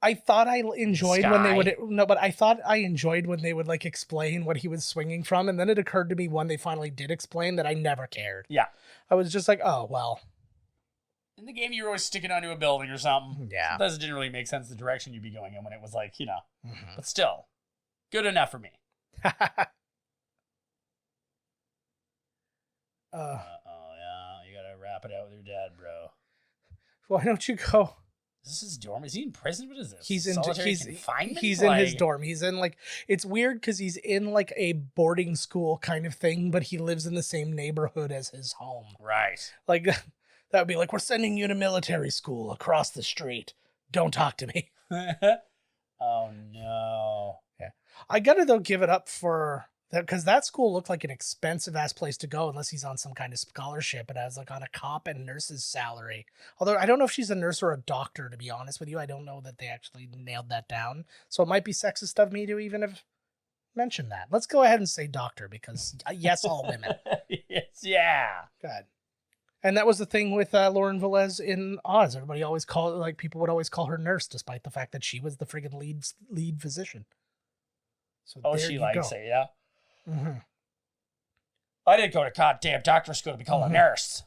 I thought I enjoyed when they would I thought I enjoyed when they would like explain what he was swinging from, and then it occurred to me when they finally did explain that I never cared. Yeah. I was just like, oh well. In the game, you were always sticking onto a building or something. Yeah. Sometimes it didn't really make sense the direction you'd be going in when it was like, But still, good enough for me. Yeah. You gotta wrap it out with your dad, bro. Why don't you go? Is this his dorm? Is he in prison? What is this? He's in confinement? He's in his dorm. He's in like, it's weird because he's in like a boarding school kind of thing, but he lives in the same neighborhood as his home. Right. Like that would be like, we're sending you to military school across the street. Don't talk to me. Oh no. Yeah. I gotta though give it up for that, because that school looked like an expensive ass place to go unless he's on some kind of scholarship and has like on a cop and nurse's salary. Although I don't know if she's a nurse or a doctor, to be honest with you. I don't know that they actually nailed that down. So it might be sexist of me to even have mentioned that. Let's go ahead and say doctor, because yes, all women. Yes, yeah. Good. And that was the thing with Lauren Velez in Oz. Everybody always people would always call her nurse, despite the fact that she was the friggin' lead physician. So she likes it, yeah. Mm-hmm. I didn't go to goddamn doctor school to be called a nurse.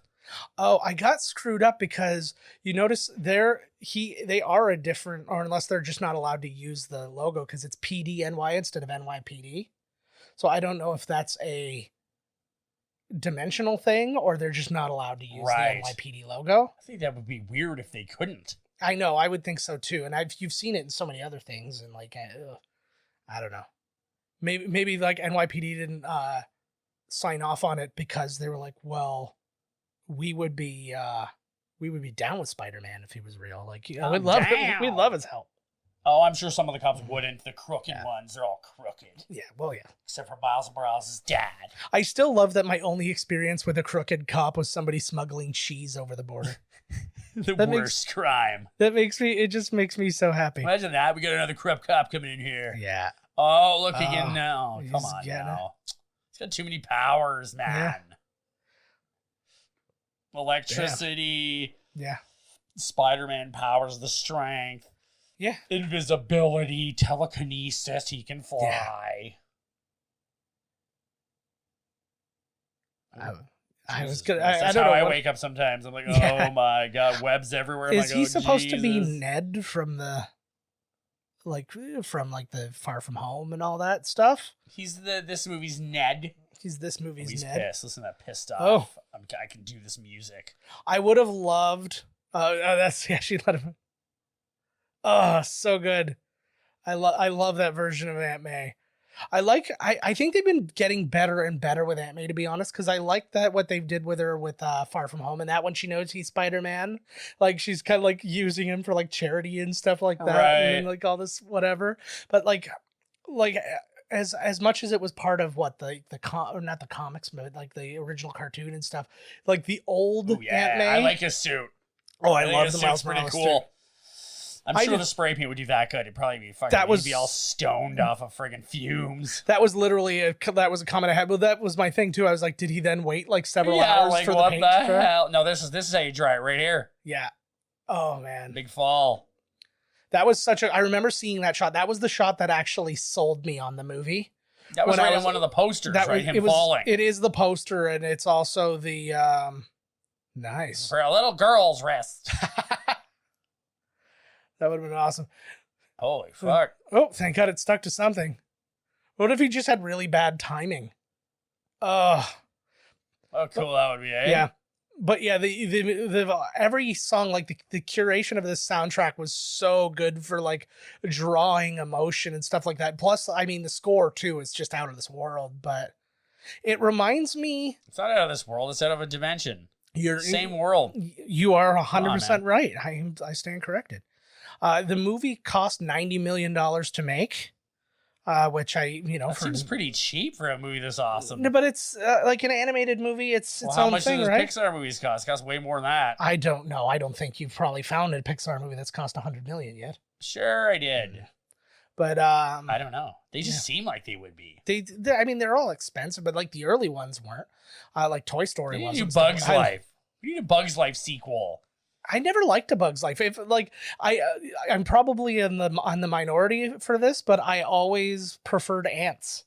Oh, I got screwed up because you notice they are a different, or unless they're just not allowed to use the logo because it's PDNY instead of NYPD. So I don't know if that's a dimensional thing or they're just not allowed to use the NYPD logo. I think that would be weird if they couldn't. I know, I would think so too. And you've seen it in so many other things, and like, I don't know. Maybe like NYPD didn't sign off on it because they were like, well, we would be we would be down with Spider-Man if he was real. Like, Oh, we'd love damn. we'd love his help. Oh, I'm sure some of the cops wouldn't. The crooked ones, they're all crooked. Yeah, well, yeah. Except for Miles Morales' dad. I still love that my only experience with a crooked cop was somebody smuggling cheese over the border. The That worst crime. It just makes me so happy. Imagine that. We got another corrupt cop coming in here. Yeah. Oh, look again now. he's Come on getting now. He's got too many powers, man. Electricity. Yeah. Spider-Man powers the strength. Yeah. Invisibility, telekinesis, he can fly. I was Jesus gonna. Christ. I That's don't how know. I what- wake up sometimes. I'm like, oh Yeah. my god, webs everywhere. I'm Is like, he oh, supposed to be Jesus. Ned from the Far From Home and all that stuff? He's this movie's Ned. He's this movie's He's Ned. pissed. Listen to that pissed off. Oh. I can do this music. I would have loved. That's yeah. She let him. Oh, so good. I love that version of Aunt May. I think they've been getting better and better with Aunt May, to be honest, because I like that what they did with her with Far From Home, and that when she knows he's Spider-Man, like she's kind of like using him for like charity and stuff like that, Right. and like all this whatever. But like as much as it was part of what or not the comics, but like the original cartoon and stuff, like the old Ooh, yeah, Aunt May. I like his suit. Oh, I think love his the suit's Miles pretty Morales cool. suit. I'm I sure the just- spray paint would do that good. It'd probably be fucking. That was- He'd be all stoned off of friggin' fumes. That was literally that was a comment I had. Well, that was my thing too. I was like, did he then wait like several hours like for the what paint the to dry? hell? No, this is how you dry it right here. Yeah. Oh man, Big fall. that was such a. I remember seeing that shot. That was the shot that actually sold me on the movie. That was When I right in was- one of the posters, That right? was, Him falling. It is the poster, and it's also the nice. For a little girl's wrist. That would have been awesome. Holy fuck. Oh, thank God it stuck to something. What if he just had really bad timing? Oh, How cool that would be, eh? yeah. But yeah, the every song, like the curation of this soundtrack was so good for like drawing emotion and stuff like that. Plus, I mean, the score too is just out of this world. But it reminds me, It's not out of this world. It's out of a dimension. you're Same world. You are Come on, 100% right. I stand corrected. The movie cost $90 million to make, which That seems pretty cheap for a movie this awesome. No, but it's like an animated movie. It's Well, its how own much thing, do those right? Pixar movies cost? It costs way more than that. I don't know. I don't think you've probably found a Pixar movie that's cost $100 million yet. Sure, I did. But I don't know. They just seem like they would be. I mean, they're all expensive, but like the early ones weren't. Like Toy Story We need was. a and stuff. Bug's Life. We need a Bug's Life sequel. I never liked A Bug's Life. If like I'm probably on the minority for this, but I always preferred Ants.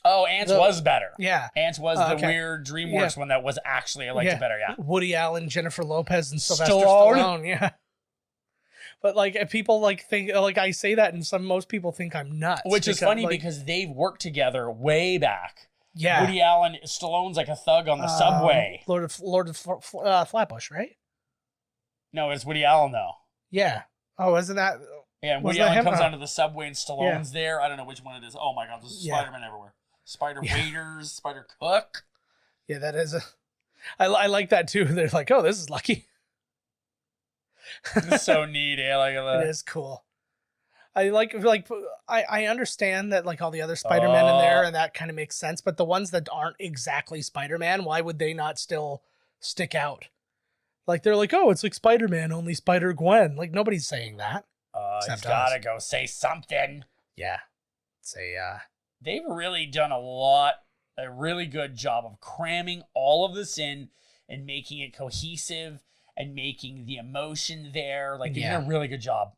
Oh, Ants was better. Yeah. Ants was the okay. weird DreamWorks one that was actually, I liked it better, yeah. Woody Allen, Jennifer Lopez, and Sylvester Stallone. Stallone. Yeah. But like, if people like think like I say that, and most people think I'm nuts. Which is funny like, because they've worked together way back. yeah, Woody Allen, Stallone's like a thug on the subway. Lord of Flatbush, right? No, it's Woody Allen though. Yeah. Oh, isn't that? Yeah, and Was Woody that Allen him? comes Oh. onto the subway and Stallone's there. I don't know which one it is. Oh my god, there's Yeah. Spider-Man everywhere. Spider waiters, Spider cook. Yeah, that is a. I like that too. They're like, oh, this is lucky. It's so neat. I like It is cool. I I understand that like all the other Spider-Man in there, and that kind of makes sense. But the ones that aren't exactly Spider-Man, why would they not still stick out? Like they're like, oh, it's like Spider-Man, only Spider-Gwen. Like nobody's saying that. He's Except gotta us. go say something. Yeah, it's a They've really done a really good job of cramming all of this in and making it cohesive and making the emotion there. Like, they did a really good job.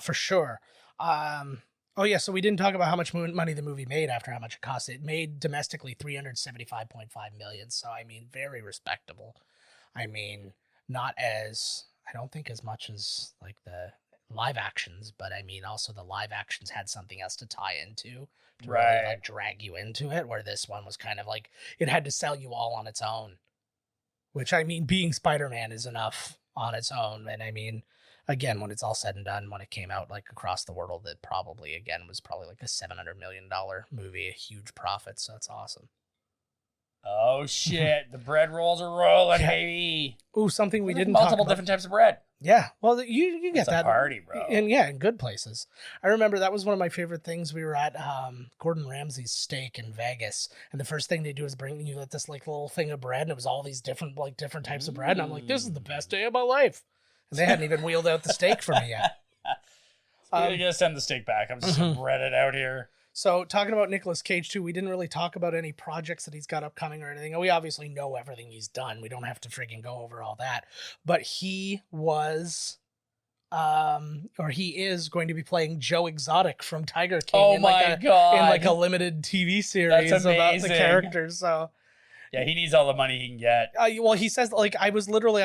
for sure. Oh yeah, so we didn't talk about how much money the movie made after how much it cost. It made domestically $375.5 million. So I mean, very respectable. I mean, not as I don't think as much as like the live actions, but I mean also the live actions had something else to tie into to really like drag you into it, where this one was kind of like it had to sell you all on its own. Which I mean, being Spider-Man is enough on its own. And I mean, again, when it's all said and done, when it came out like across the world, it probably again was probably like a $700 million movie, a huge profit. So it's awesome. Oh shit! The bread rolls are rolling, baby. Ooh, something we There's didn't talk multiple about. different types of bread. Yeah, well, you get It's a that party, bro. and yeah, in good places. I remember that was one of my favorite things. We were at Gordon Ramsay's steak in Vegas, and the first thing they do is bring you this like little thing of bread, and it was all these different types of bread, and I'm like, this is the best day of my life. And they hadn't even wheeled out the steak for me yet. You're gonna send the steak back. I'm just gonna bread it out here. So talking about Nicolas Cage too, we didn't really talk about any projects that he's got upcoming or anything. We obviously know everything he's done. We don't have to freaking go over all that. But he was, or he is going to be playing Joe Exotic from Tiger King. Oh in my God. In like a limited TV series That's about the amazing. characters. So Yeah, he needs all the money he can get. well, he says like I'm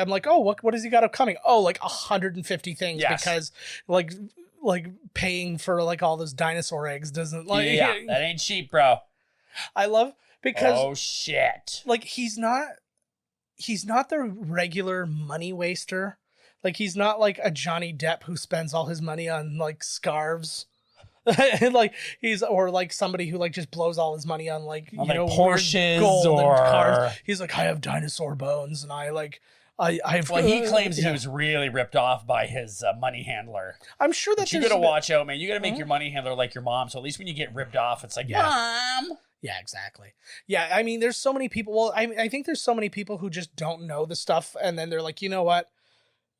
like, oh, what has he got upcoming? Oh, like 150 things Yes. because like paying for like all those dinosaur eggs doesn't like Yeah, that ain't cheap, bro. I love because Oh shit. like he's not the regular money waster. Like he's not like a Johnny Depp who spends all his money on like scarves. Like he's or like somebody who like just blows all his money on like On, you know Porsches gold and or cars. He's like I have dinosaur bones and I've Well, he claims that yeah. he was really ripped off by his money handler. I'm sure that But you there's gotta watch out, man. You gotta make Mhm. your money handler like your mom. So at least when you get ripped off, it's like, Yeah. Mom. Yeah, exactly. Yeah, I mean, there's so many people. Well, I think there's so many people who just don't know the stuff, and then they're like, you know what?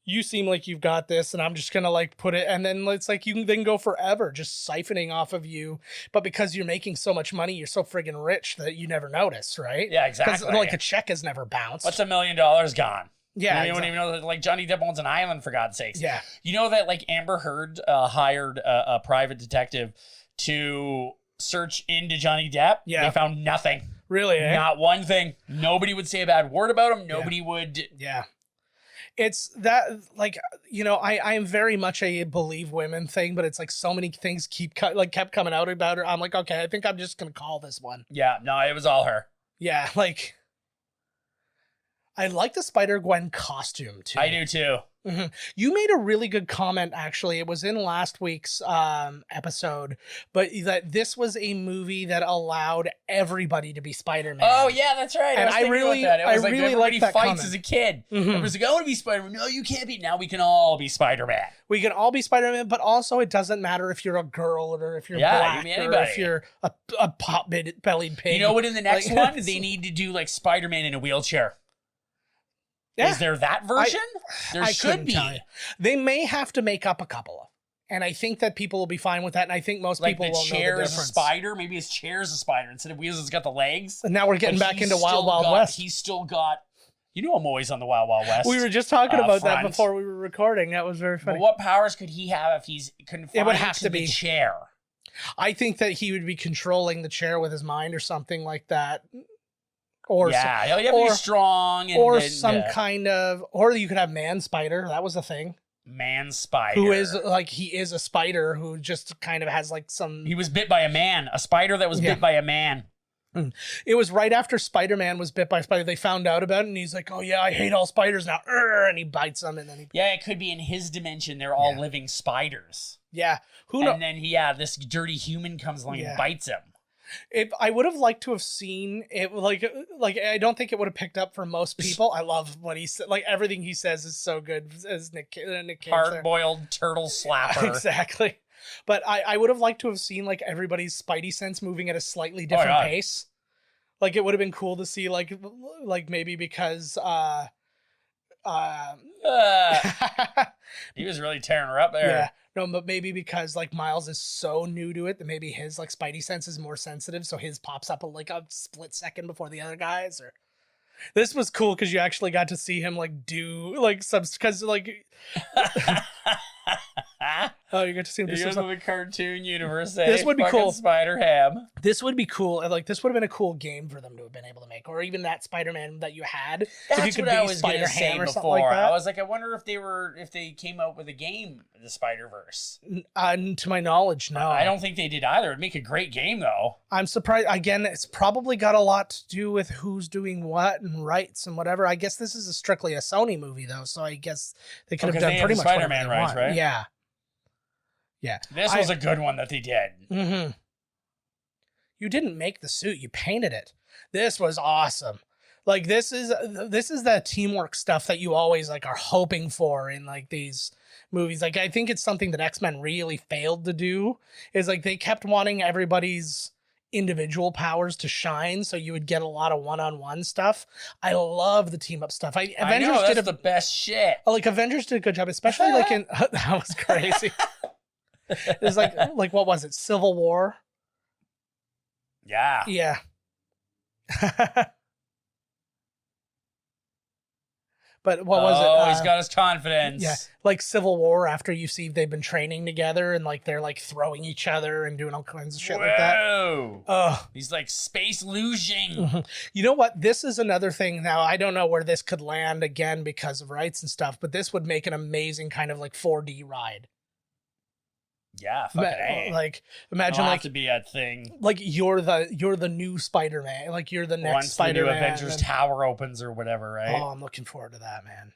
You seem like you've got this, and I'm just gonna like put it, and then it's like you can then go forever just siphoning off of you. But because you're making so much money, you're so friggin' rich that you never notice, right? Yeah, exactly. Because like a check has never bounced. What's $1 million gone? Yeah, You don't even know that, like, Johnny Depp owns an island, for God's sakes. Yeah. You know that, like, Amber Heard hired a private detective to search into Johnny Depp? Yeah. They found nothing. Really? Eh? Not one thing. Nobody would say a bad word about him. Nobody would. Yeah. It's that, like, you know, I am very much a believe women thing, but it's like so many things kept coming out about her. I'm like, okay, I think I'm just going to call this one. Yeah, no, it was all her. Yeah, like, I like the Spider-Gwen costume, too. I do, too. Mm-hmm. You made a really good comment, actually. It was in last week's episode, but that this was a movie that allowed everybody to be Spider-Man. Oh, yeah, that's right. And I was thinking about that. It was like really everybody like that fights comment. as a kid. Mhm. It was like, I want to be Spider-Man. No, you can't be. Now we can all be Spider-Man. We can all be Spider-Man, but also it doesn't matter if you're a girl or if you're Yeah, you black can be or anybody. if you're a pot-bellied pig. You know what? In the next Like- one, they need to do like Spider-Man in a wheelchair. Yeah. Is there that version? There I should couldn't be. tell you. They may have to make up a couple of, and I think that people will be fine with that. And I think most Like people the will know chair the is a difference. spider. Maybe his chair is a spider. Instead of wheels, it's got the legs. And now we're getting But back he's into Wild still Wild got- West. He's still got. You know, I'm always on the Wild Wild West. We were just talking about that front. before we were recording. That was very But funny. what powers could he have if he's confined It would have to the be- chair? I think that he would be controlling the chair with his mind or something like that. Or Yeah, you have to or- be strong. And, or and, some kind of, or you could have Man Spider. That was a thing. man spider. Who is like, he is a spider who just kind of has like some. He was bit by a man. A spider that was Yeah. bit by a man. It was right after Spider-Man was bit by a spider. They found out about it, and he's like, "Oh yeah, I hate all spiders now." And he bites them, and then he. Yeah, it could be in his dimension. They're all Yeah. living spiders. Yeah, who knows? And then this dirty human comes along Yeah. and bites him. If I would have liked to have seen it, like I don't think it would have picked up for most people. I love what he said. Like everything he says is so good. As Nick Cage there. Hard-boiled turtle slapper. Exactly. But I would have liked to have seen like everybody's spidey sense moving at a slightly different yeah. pace. Like it would have been cool to see like maybe because He was really tearing her up there. yeah. No, but maybe because like Miles is so new to it that maybe his like spidey sense is more sensitive, so his pops up like a split second before the other guys. Or this was cool because you actually got to see him like do like because like oh, you got to see him do He some goes stuff. to the cartoon universe. This would be Fucking cool. Spider Ham. This would be cool. Like this would have been a cool game for them to have been able to make, or even that Spider-Man that you had. That's if you could what I be was going to say Spider-Ham or before. something like that. I was like, I wonder if they came out with a game, the Spider-Verse. To my knowledge, no. I don't think they did either. It'd make a great game though. I'm surprised. Again, it's probably got a lot to do with who's doing what and rights and whatever. I guess this is strictly a Sony movie though, so I guess they could have Because done they have pretty the much Spider-Man whatever they rights, want. right? Yeah. Yeah. This was a good one that they did. Mm-hmm. You didn't make the suit; you painted it. This was awesome. Like this is that teamwork stuff that you always like are hoping for in like these movies. Like I think it's something that X-Men really failed to do, is like they kept wanting everybody's individual powers to shine, so you would get a lot of one-on-one stuff. I love the team up stuff. Avengers know, that's the best shit. Like Avengers did a good job, especially like in that was crazy. It's like what was it? Civil War. Yeah. Yeah. But what was it? Oh, he's got his confidence. Yeah, like Civil War, after you see they've been training together and like they're like throwing each other and doing all kinds of shit like that. Oh, he's like space losing. Mm-hmm. You know what? This is another thing. Now, I don't know where this could land again because of rights and stuff, but this would make an amazing kind of like 4D ride. Yeah, fucking A. Like imagine like to be a thing. Like you're the new Spider-Man. Like you're the next Once Spider-Man. the new Avengers Tower opens or whatever, right? Oh, I'm looking forward to that, man.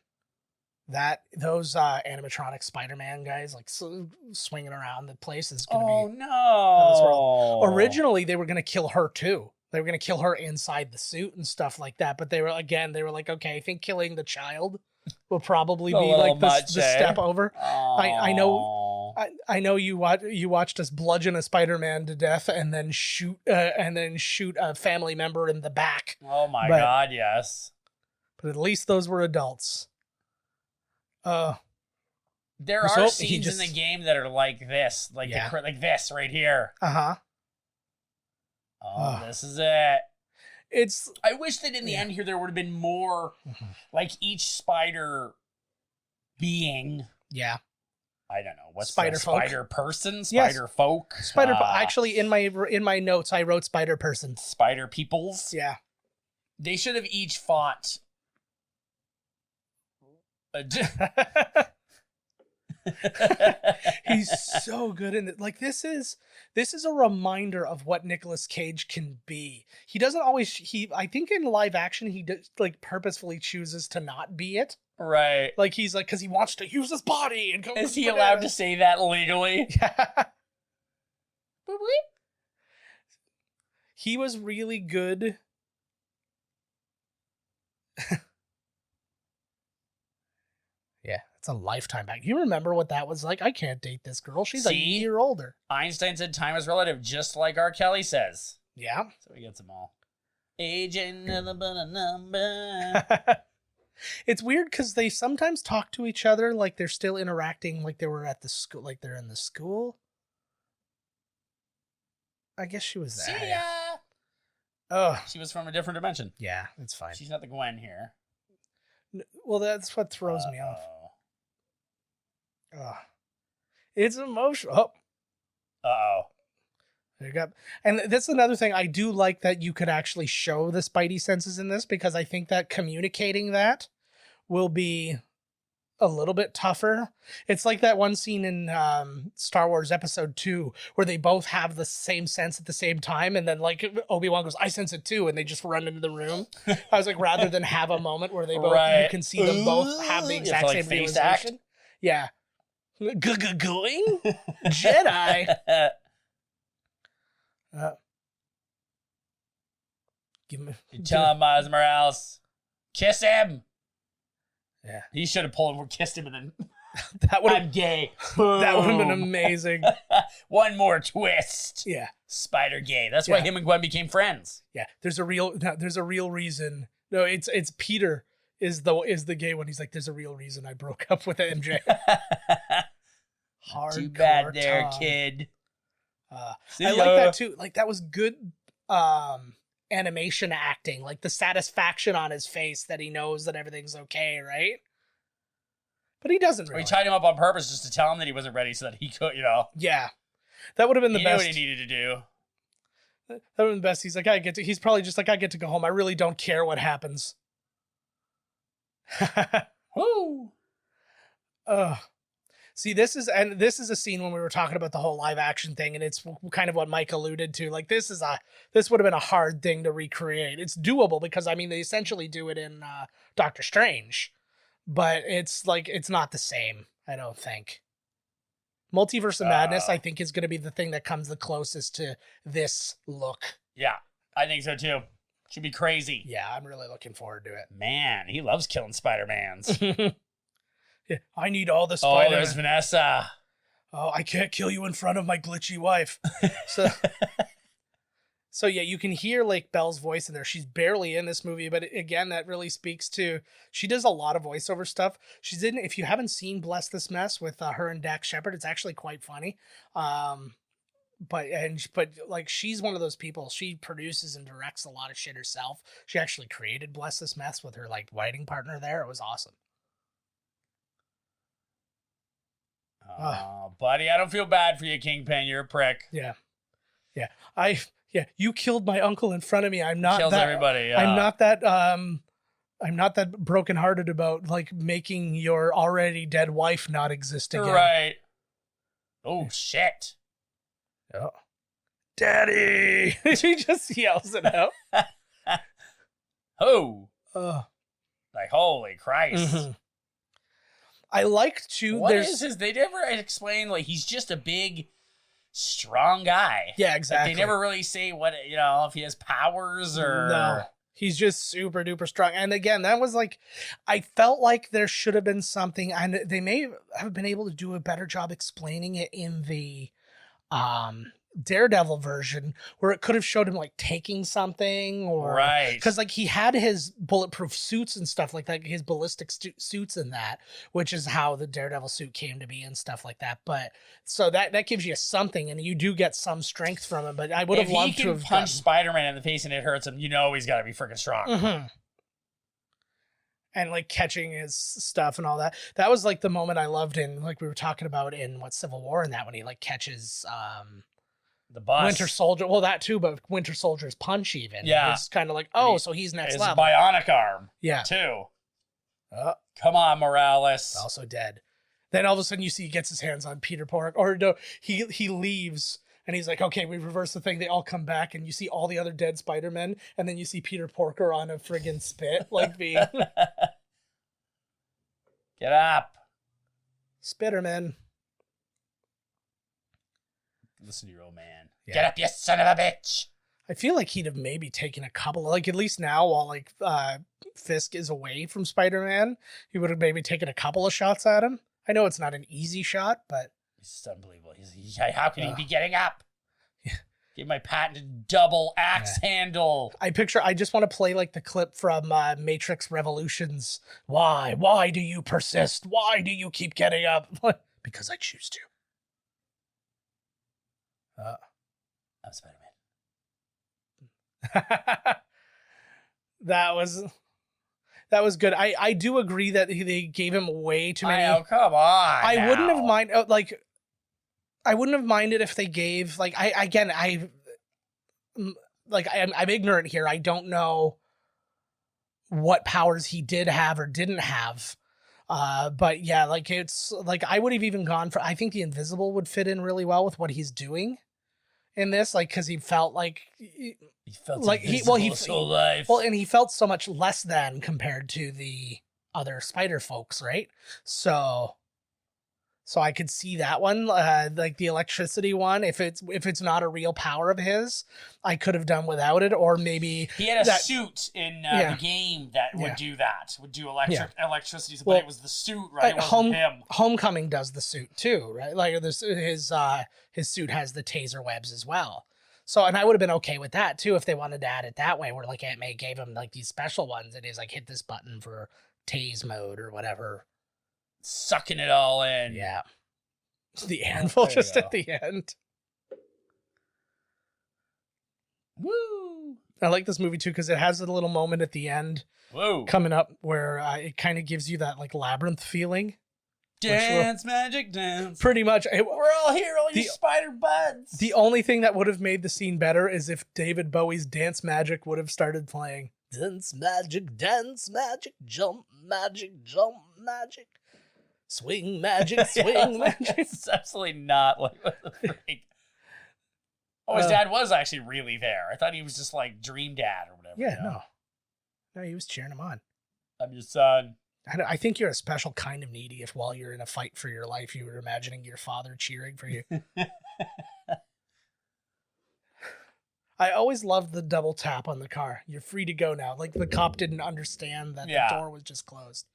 Those animatronic Spider-Man guys like swinging around the place is gonna be. Oh no! Originally, they were gonna kill her too. They were gonna kill her inside the suit and stuff like that. But they were like, okay, I think killing the child will probably be like the step over. I know you watched us bludgeon a Spider-Man to death and then shoot a family member in the back. Oh my God, yes. But at least those were adults. There are scenes in the game that are like this, like this right here. Uh-huh. Oh, this is it. I wish that in the end here there would have been more, like each spider being. Yeah. I don't know what's spider person, spider folk. Actually, in my notes, I wrote spider person. Spider peoples. Yeah. They should have each fought. He's so good in it. Like this is a reminder of what Nicolas Cage can be. He doesn't always. I think in live action he like purposefully chooses to not be it. Right. Like he's like, because he wants to use his body and go. Is he allowed to say that legally? Yeah. He was really good. Yeah, it's a lifetime back. You remember what that was like? I can't date this girl. She's a year older. Einstein said time is relative, just like R. Kelly says. Yeah. So he gets them all. Age ain't nothing but a number. It's weird because they sometimes talk to each other like they're still interacting, like they were at the school, like they're in the school. I guess she was there. See ya! Oh, she was from a different dimension. Yeah, it's fine. She's not the Gwen here. Well, that's what throws me off. Oh, it's emotional. Oh. Uh-oh. There you go. And that's another thing. I do like that you could actually show the Spidey senses in this, because I think that communicating that will be a little bit tougher. It's like that one scene in Star Wars Episode 2 where they both have the same sense at the same time, and then like Obi-Wan goes, I sense it too, and they just run into the room. I was like, rather than have a moment where they both, you can see them both have the exact same realization. Yeah. Going? Jedi. Give me. Tell him, Miles Morales, kiss him. Yeah, he should have pulled him or kissed him, and then that would. I'm gay. That would have been amazing. One more twist. Yeah, Spider gay. That's why him and Gwen became friends. Yeah, there's a real reason. No, it's Peter is the gay one. He's like, there's a real reason I broke up with MJ. Too bad there, kid. I like that too. Like that was good animation acting. Like the satisfaction on his face that he knows that everything's okay, right? But he doesn't really. He tied him up on purpose just to tell him that he wasn't ready so that he could, Yeah. That would have been the best. He knew what he needed to do. That would have been the best. He's like, he's probably just like, I get to go home. I really don't care what happens. Woo! See, this is a scene when we were talking about the whole live action thing, and it's kind of what Mike alluded to. Like this would have been a hard thing to recreate. It's doable because I mean they essentially do it in Doctor Strange, but it's like it's not the same. I don't think. Multiverse of Madness, I think, is going to be the thing that comes the closest to this look. Yeah, I think so too. Should be crazy. Yeah, I'm really looking forward to it. Man, he loves killing Spider-Mans. Yeah, I need all the Oh, Spider-Man. there's Vanessa. Oh, I can't kill you in front of my glitchy wife. So yeah, you can hear Lake Bell's voice in there. She's barely in this movie, but again, that really speaks to, she does a lot of voiceover stuff. She's in, if you haven't seen Bless This Mess with her and Dax Shepard, it's actually quite funny. But like, she's one of those people, she produces and directs a lot of shit herself. She actually created Bless This Mess with her like writing partner there. It was awesome. Oh, buddy, I don't feel bad for you, Kingpin. You're a prick. Yeah. You killed my uncle in front of me. I'm not Kills that, everybody. I'm not that brokenhearted about like making your already dead wife not exist again. Right. Oh, shit. Oh. Daddy! She just yells it out. Oh. Oh. Like, holy Christ. Mhm. I like to. What is his? They never explain, like, he's just a big, strong guy. Yeah, Like, exactly. they never really say what, you know, if he has powers or. No. He's just super duper strong. And again, that was like, I felt like there should have been something, and they may have been able to do a better job explaining it in the Daredevil version, where it could have showed him like taking something, or Right. because like he had his bulletproof suits and stuff like that, his ballistic suits in that, which is how the Daredevil suit came to be and stuff like that. But so that gives you something, and you do get some strength from it. But I would have loved If he to can have punch Spider-Man in the face and it hurts him, you know he's got to be freaking strong. Mm-hmm. And like catching his stuff and all that. That was like the moment I loved in, like we were talking about in Civil War, and that when he like catches The bus. Winter Soldier. Well, that too, but Winter Soldier's punch even. Yeah. It's kind of like, oh, so he's next His level. bionic arm, Yeah. too. Oh, Come on, Morales. also dead. Then all of a sudden you see he gets his hands on Peter Pork. Or no, he leaves and he's like, okay, we reverse the thing. They all come back and you see all the other dead Spider-Men. And then you see Peter Porker on a friggin' spit. Like being Get up. Spiderman. Listen to your old man. Yeah. Get up, you son of a bitch. I feel like he'd have maybe taken a couple, like at least now while like Fisk is away from Spider-Man, he would have maybe taken a couple of shots at him. I know it's not an easy shot, but It's just unbelievable. How can he be getting up? Give my patented double axe handle. I just want to play like the clip from Matrix Revolutions. Why do you persist? Why do you keep getting up? Because I choose to. I'm Spider-Man. That was good. I do agree that they gave him way too many. Oh, come on. I wouldn't have now. minded I wouldn't have minded if they gave like I'm ignorant here. I don't know what powers he did have or didn't have. But yeah, like it's like I would have even gone for, I think the invisible would fit in really well with what he's doing in this, like because he felt like He felt like invisible his whole life. well, and he felt so much less than compared to the other spider folks, right? So I could see that one, like the electricity one. If it's not a real power of his, I could have done without it, or maybe he had a suit in Yeah. the game that would do that. Would do electricity, but Well, it was the suit, right? It wasn't him. Homecoming does the suit too, right? Like his suit has the taser webs as well. So, and I would have been okay with that too if they wanted to add it that way, where like Aunt May gave him like these special ones, and he's like hit this button for tase mode or whatever. Sucking it all in. Yeah. The anvil There you just go. at the end. Woo! I like this movie too because it has a little moment at the end Whoa. coming up where it kind of gives you that like labyrinth feeling. Dance, magic dance. Pretty much. We're all here, all you spider buds. The only thing that would have made the scene better is if David Bowie's Dance Magic would have started playing. Dance magic, jump magic, swing magic, swing magic. It's absolutely not like what the freak. Oh, his dad was actually really there. I thought he was just like Dream Dad or whatever. Yeah, you know? no, he was cheering him on. I'm your son. I think you're a special kind of needy if while you're in a fight for your life, you were imagining your father cheering for you. I always loved the double tap on the car. You're free to go now. Like the cop didn't understand that the door was just closed.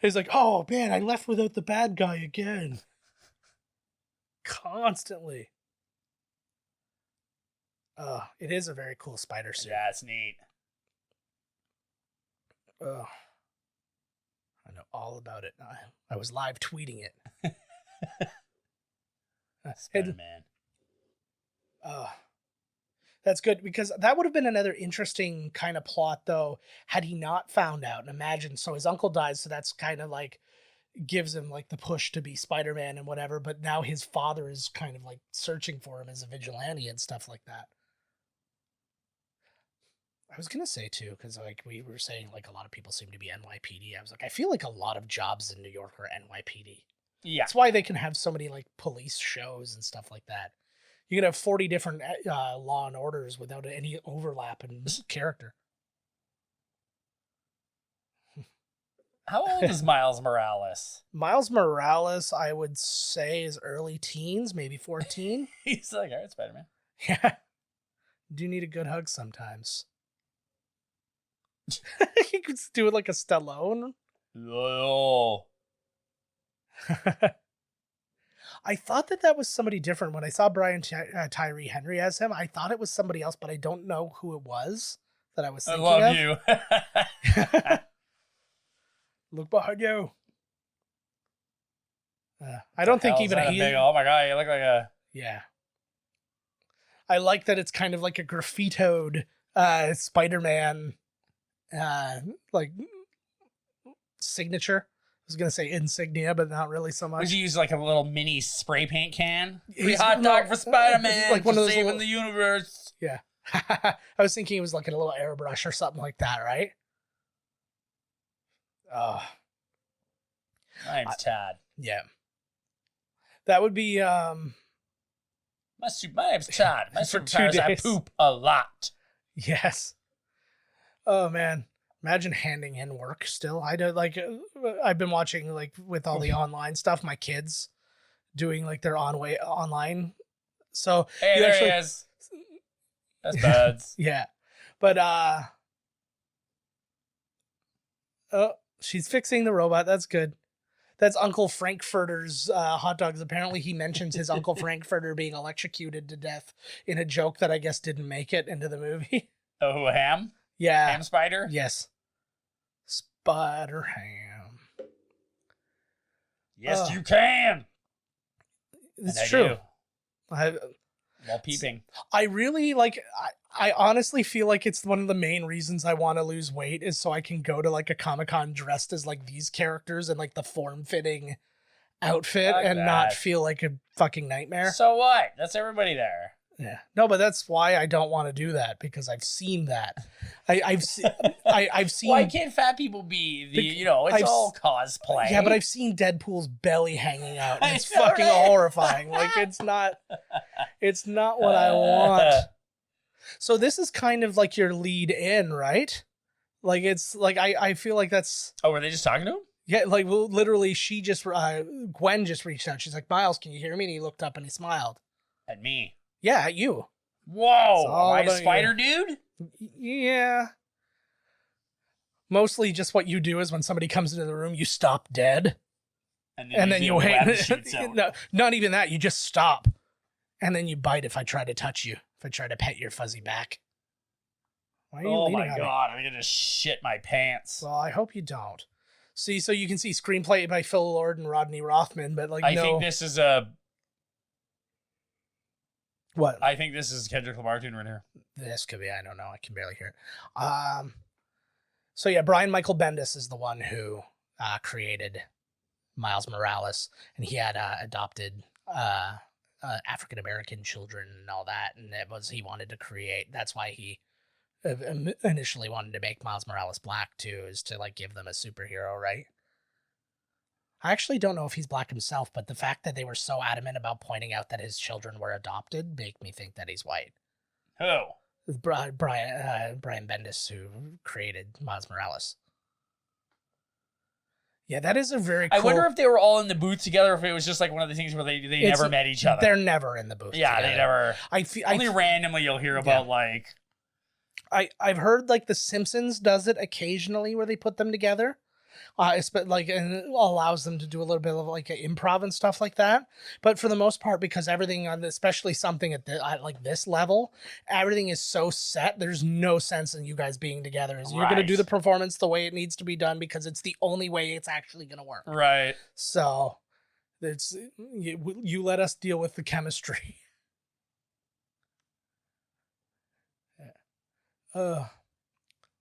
He's like, oh man, I left without the bad guy again. Constantly. It is a very cool spider suit. Yeah, it's neat. Oh, I know all about it. I was live tweeting it. Spider-Man. That's good, because that would have been another interesting kind of plot, though, had he not found out. And imagine, so his uncle dies, so that's kind of like gives him like the push to be Spider-Man and whatever. But now his father is kind of like searching for him as a vigilante and stuff like that. I was gonna say too, because like we were saying, like a lot of people seem to be NYPD. I was like, I feel like a lot of jobs in New York are NYPD. Yeah, that's why they can have so many like police shows and stuff like that. You can have 40 different Law and Orders without any overlap in character. How old is Miles Morales? Miles Morales, I would say, is early teens, maybe 14. He's like, all right, Spider-Man. Yeah. Do need a good hug sometimes. You could do it like a Stallone. Oh. I thought that was somebody different. When I saw Brian Tyree Henry as him, I thought it was somebody else, but I don't know who it was that I was thinking of. I love you. Look behind you. I don't think even he... Oh my god, you look like a... Yeah. I like that it's kind of like a graffitoed Spider-Man like signature. I was going to say insignia, but not really so much. Would you use like a little mini spray paint can? He's hot dog for Spider-Man, like one of those saving little... the universe. Yeah. I was thinking it was like a little airbrush or something like that, right? My name's Chad. Yeah. That would be... My name's Chad. My For 2 superpowers, I days. poop a lot. Yes. Oh, man. Imagine handing in work still. I do, like, I've been watching, like, with all the online stuff, my kids doing, like, their online. So... Hey, there he is. That's Buds. Yeah. But, oh, she's fixing the robot. That's good. That's Uncle Frankfurter's hot dogs. Apparently he mentions his Uncle Frankfurter being electrocuted to death in a joke that I guess didn't make it into the movie. Oh, ham? Yeah. Ham spider? Yes. Spider ham. Yes, you can. It's And true. While peeping. I really like... I honestly feel like it's one of the main reasons I want to lose weight is so I can go to like a Comic-Con dressed as like these characters and like the form-fitting outfit and not feel like a fucking nightmare. So what? That's everybody there. Yeah. No, but that's why I don't want to do that, because I've seen that. I've seen... Why can't fat people be the, it's all cosplay. Yeah, but I've seen Deadpool's belly hanging out. And it's I know, fucking right? horrifying. Like, it's not what I want. So this is kind of like your lead in, right? Like, it's like, I feel like that's... Oh, were they just talking to him? Yeah, like, well, literally, Gwen just reached out. She's like, Miles, can you hear me? And he looked up and he smiled. At me. Yeah, at you. Whoa, It's all am I a about spider dude? Yeah. Mostly just what you do is when somebody comes into the room, you stop dead. And then you wait. No, not even that. You just stop. And then you bite if I try to touch you. If I try to pet your fuzzy back. Why are you oh leaning my on god, I'm gonna shit my pants. Me? Well, I hope you don't. See, so you can see screenplay by Phil Lord and Rodney Rothman, but like, I think this is a... What? I think this is Kendrick Lamar doing right here. This could be. I don't know. I can barely hear it. So yeah, Brian Michael Bendis is the one who created Miles Morales, and he had adopted African American children and all that, and he wanted to create. That's why he initially wanted to make Miles Morales black too, is to like give them a superhero, right? I actually don't know if he's black himself, but the fact that they were so adamant about pointing out that his children were adopted make me think that he's white. Who? Brian Bendis, who created Miles Morales. Yeah, that is a very cool... I wonder if they were all in the booth together, or if it was just like one of the things where they never met each other. They're never in the booth Yeah, together. they never... Only randomly you'll hear about, like... I've heard, like, The Simpsons does it occasionally where they put them together. And it allows them to do a little bit of, like, improv and stuff like that. But for the most part, because everything, especially something at like this level, everything is so set, there's no sense in you guys being together. You're going to do the performance the way it needs to be done because it's the only way it's actually going to work. Right. So, you let us deal with the chemistry.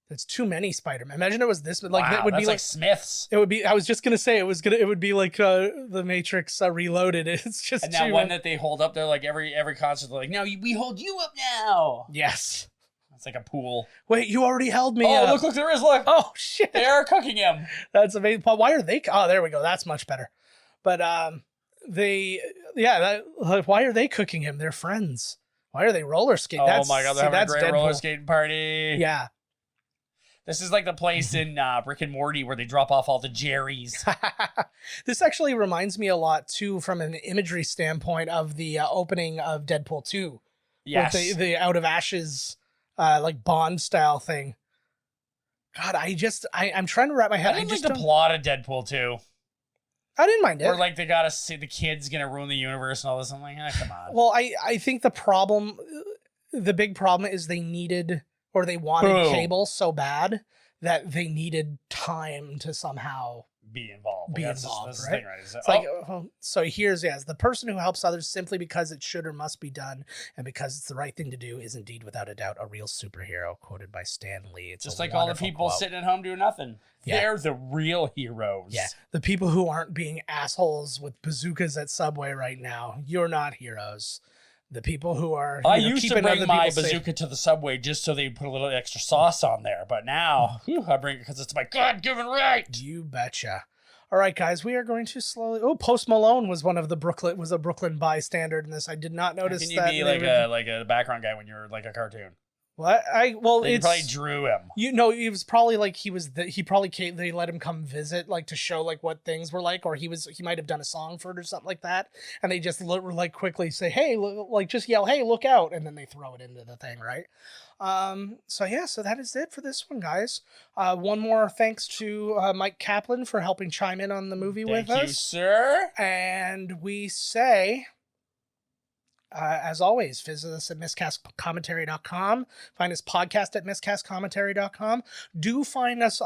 That's too many Spider-Man. Imagine it was this, but like wow, it would be like Smiths. It would be. I was just gonna say it would be like the Matrix Reloaded. It's just and that one that they hold up there, like every concert, they're like, "Now we hold you up now." Yes, it's like a pool. Wait, you already held me. Oh, look, there is. Look. Oh shit, they are cooking him. That's amazing. But why are they? Oh, there we go. That's much better. But why are they cooking him? They're friends. Why are they roller skating? Oh my god, they're having a great roller skating party. Yeah. This is like the place in Rick and Morty where they drop off all the Jerrys. This actually reminds me a lot, too, from an imagery standpoint of the opening of Deadpool 2. Yes. With the Out of Ashes, like Bond style thing. God, I'm trying to wrap my head. I didn't like the plot of Deadpool 2. I didn't mind it. Where like they gotta see the kid's gonna ruin the universe and all this. I'm like, come on. Well, I think the big problem is they wanted Cable so bad that they needed time to somehow be involved. That's right? The thing, right? It's like, so here's the person who helps others simply because it should or must be done and because it's the right thing to do is indeed without a doubt a real superhero, quoted by Stan Lee. It's just like all the people sitting at home doing nothing. Yeah. They're the real heroes. Yeah, the people who aren't being assholes with bazookas at Subway right now. You're not heroes. The people who are I used to bring my bazooka to the Subway just so they put a little extra sauce on there, but now I bring it because it's my God-given right. You betcha. All right, guys, we are going to slowly. Oh, Post Malone was a Brooklyn bystander in this. I did not notice that. Can you be like a background guy when you're like a cartoon? What? They probably drew him. It was probably like they let him come visit, like to show like what things were like, or he might have done a song for it or something like that, and they just like quickly say, hey, like just yell, hey, look out, and then they throw it into the thing, right? So that is it for this one, guys. One more thanks to Myq Kaplan for helping chime in on the movie with us. Thank you, sir. And we say, as always, visit us at miscastcommentary.com. Find us podcast at miscastcommentary.com. Do find us,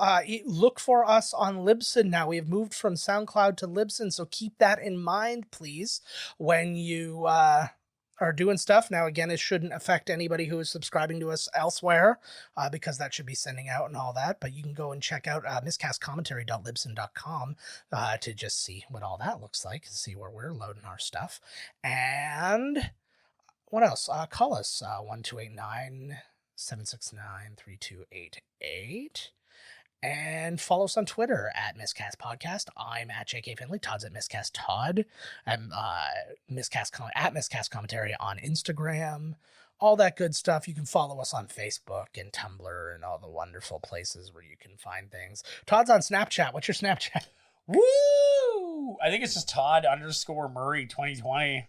look for us on Libsyn now. We have moved from SoundCloud to Libsyn, so keep that in mind, please, when you are doing stuff. Now, again, it shouldn't affect anybody who is subscribing to us elsewhere, because that should be sending out and all that. But you can go and check out miscastcommentary.libsyn.com to just see what all that looks like, and see where we're loading our stuff. And what else? Call us 1289-769-3288. And follow us on Twitter at Miscast Podcast. I'm at JK Finley. Todd's at Miscast Todd. I'm at Miscast Commentary on Instagram. All that good stuff. You can follow us on Facebook and Tumblr and all the wonderful places where you can find things. Todd's on Snapchat. What's your Snapchat? Woo! I think it's just Todd_Murray 2020.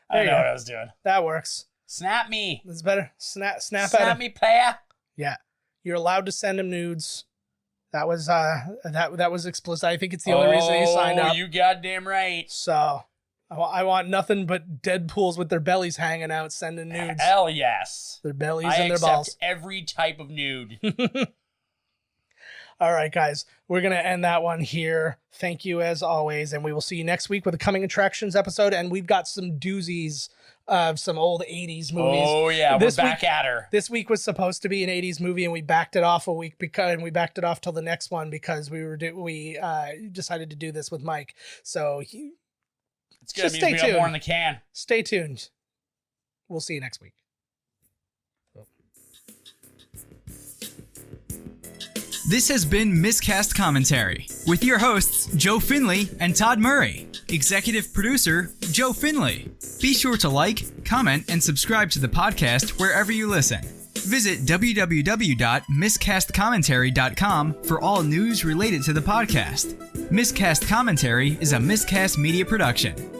I don't know what I was doing. That works. Snap me. That's better. Snap me, player. Yeah. You're allowed to send him nudes. That was that was explicit. I think it's the only reason you signed up. You goddamn right. So I want nothing but Deadpools with their bellies hanging out sending nudes. Hell yes. Their bellies and their balls. I accept every type of nude. All right, guys. We're going to end that one here. Thank you as always. And we will see you next week with a Coming Attractions episode. And we've got some doozies of some old 80s movies. Oh, yeah. We're back at her. This week was supposed to be an 80s movie, and we backed it off a week and we backed it off till the next one because we decided to do this with Mike. So it's good. Stay tuned. We got more in the can. Stay tuned. We'll see you next week. This has been Miscast Commentary with your hosts, Joe Finley and Todd Murray. Executive producer, Joe Finley. Be sure to like, comment, and subscribe to the podcast wherever you listen. Visit www.miscastcommentary.com for all news related to the podcast. Miscast Commentary is a Miscast Media production.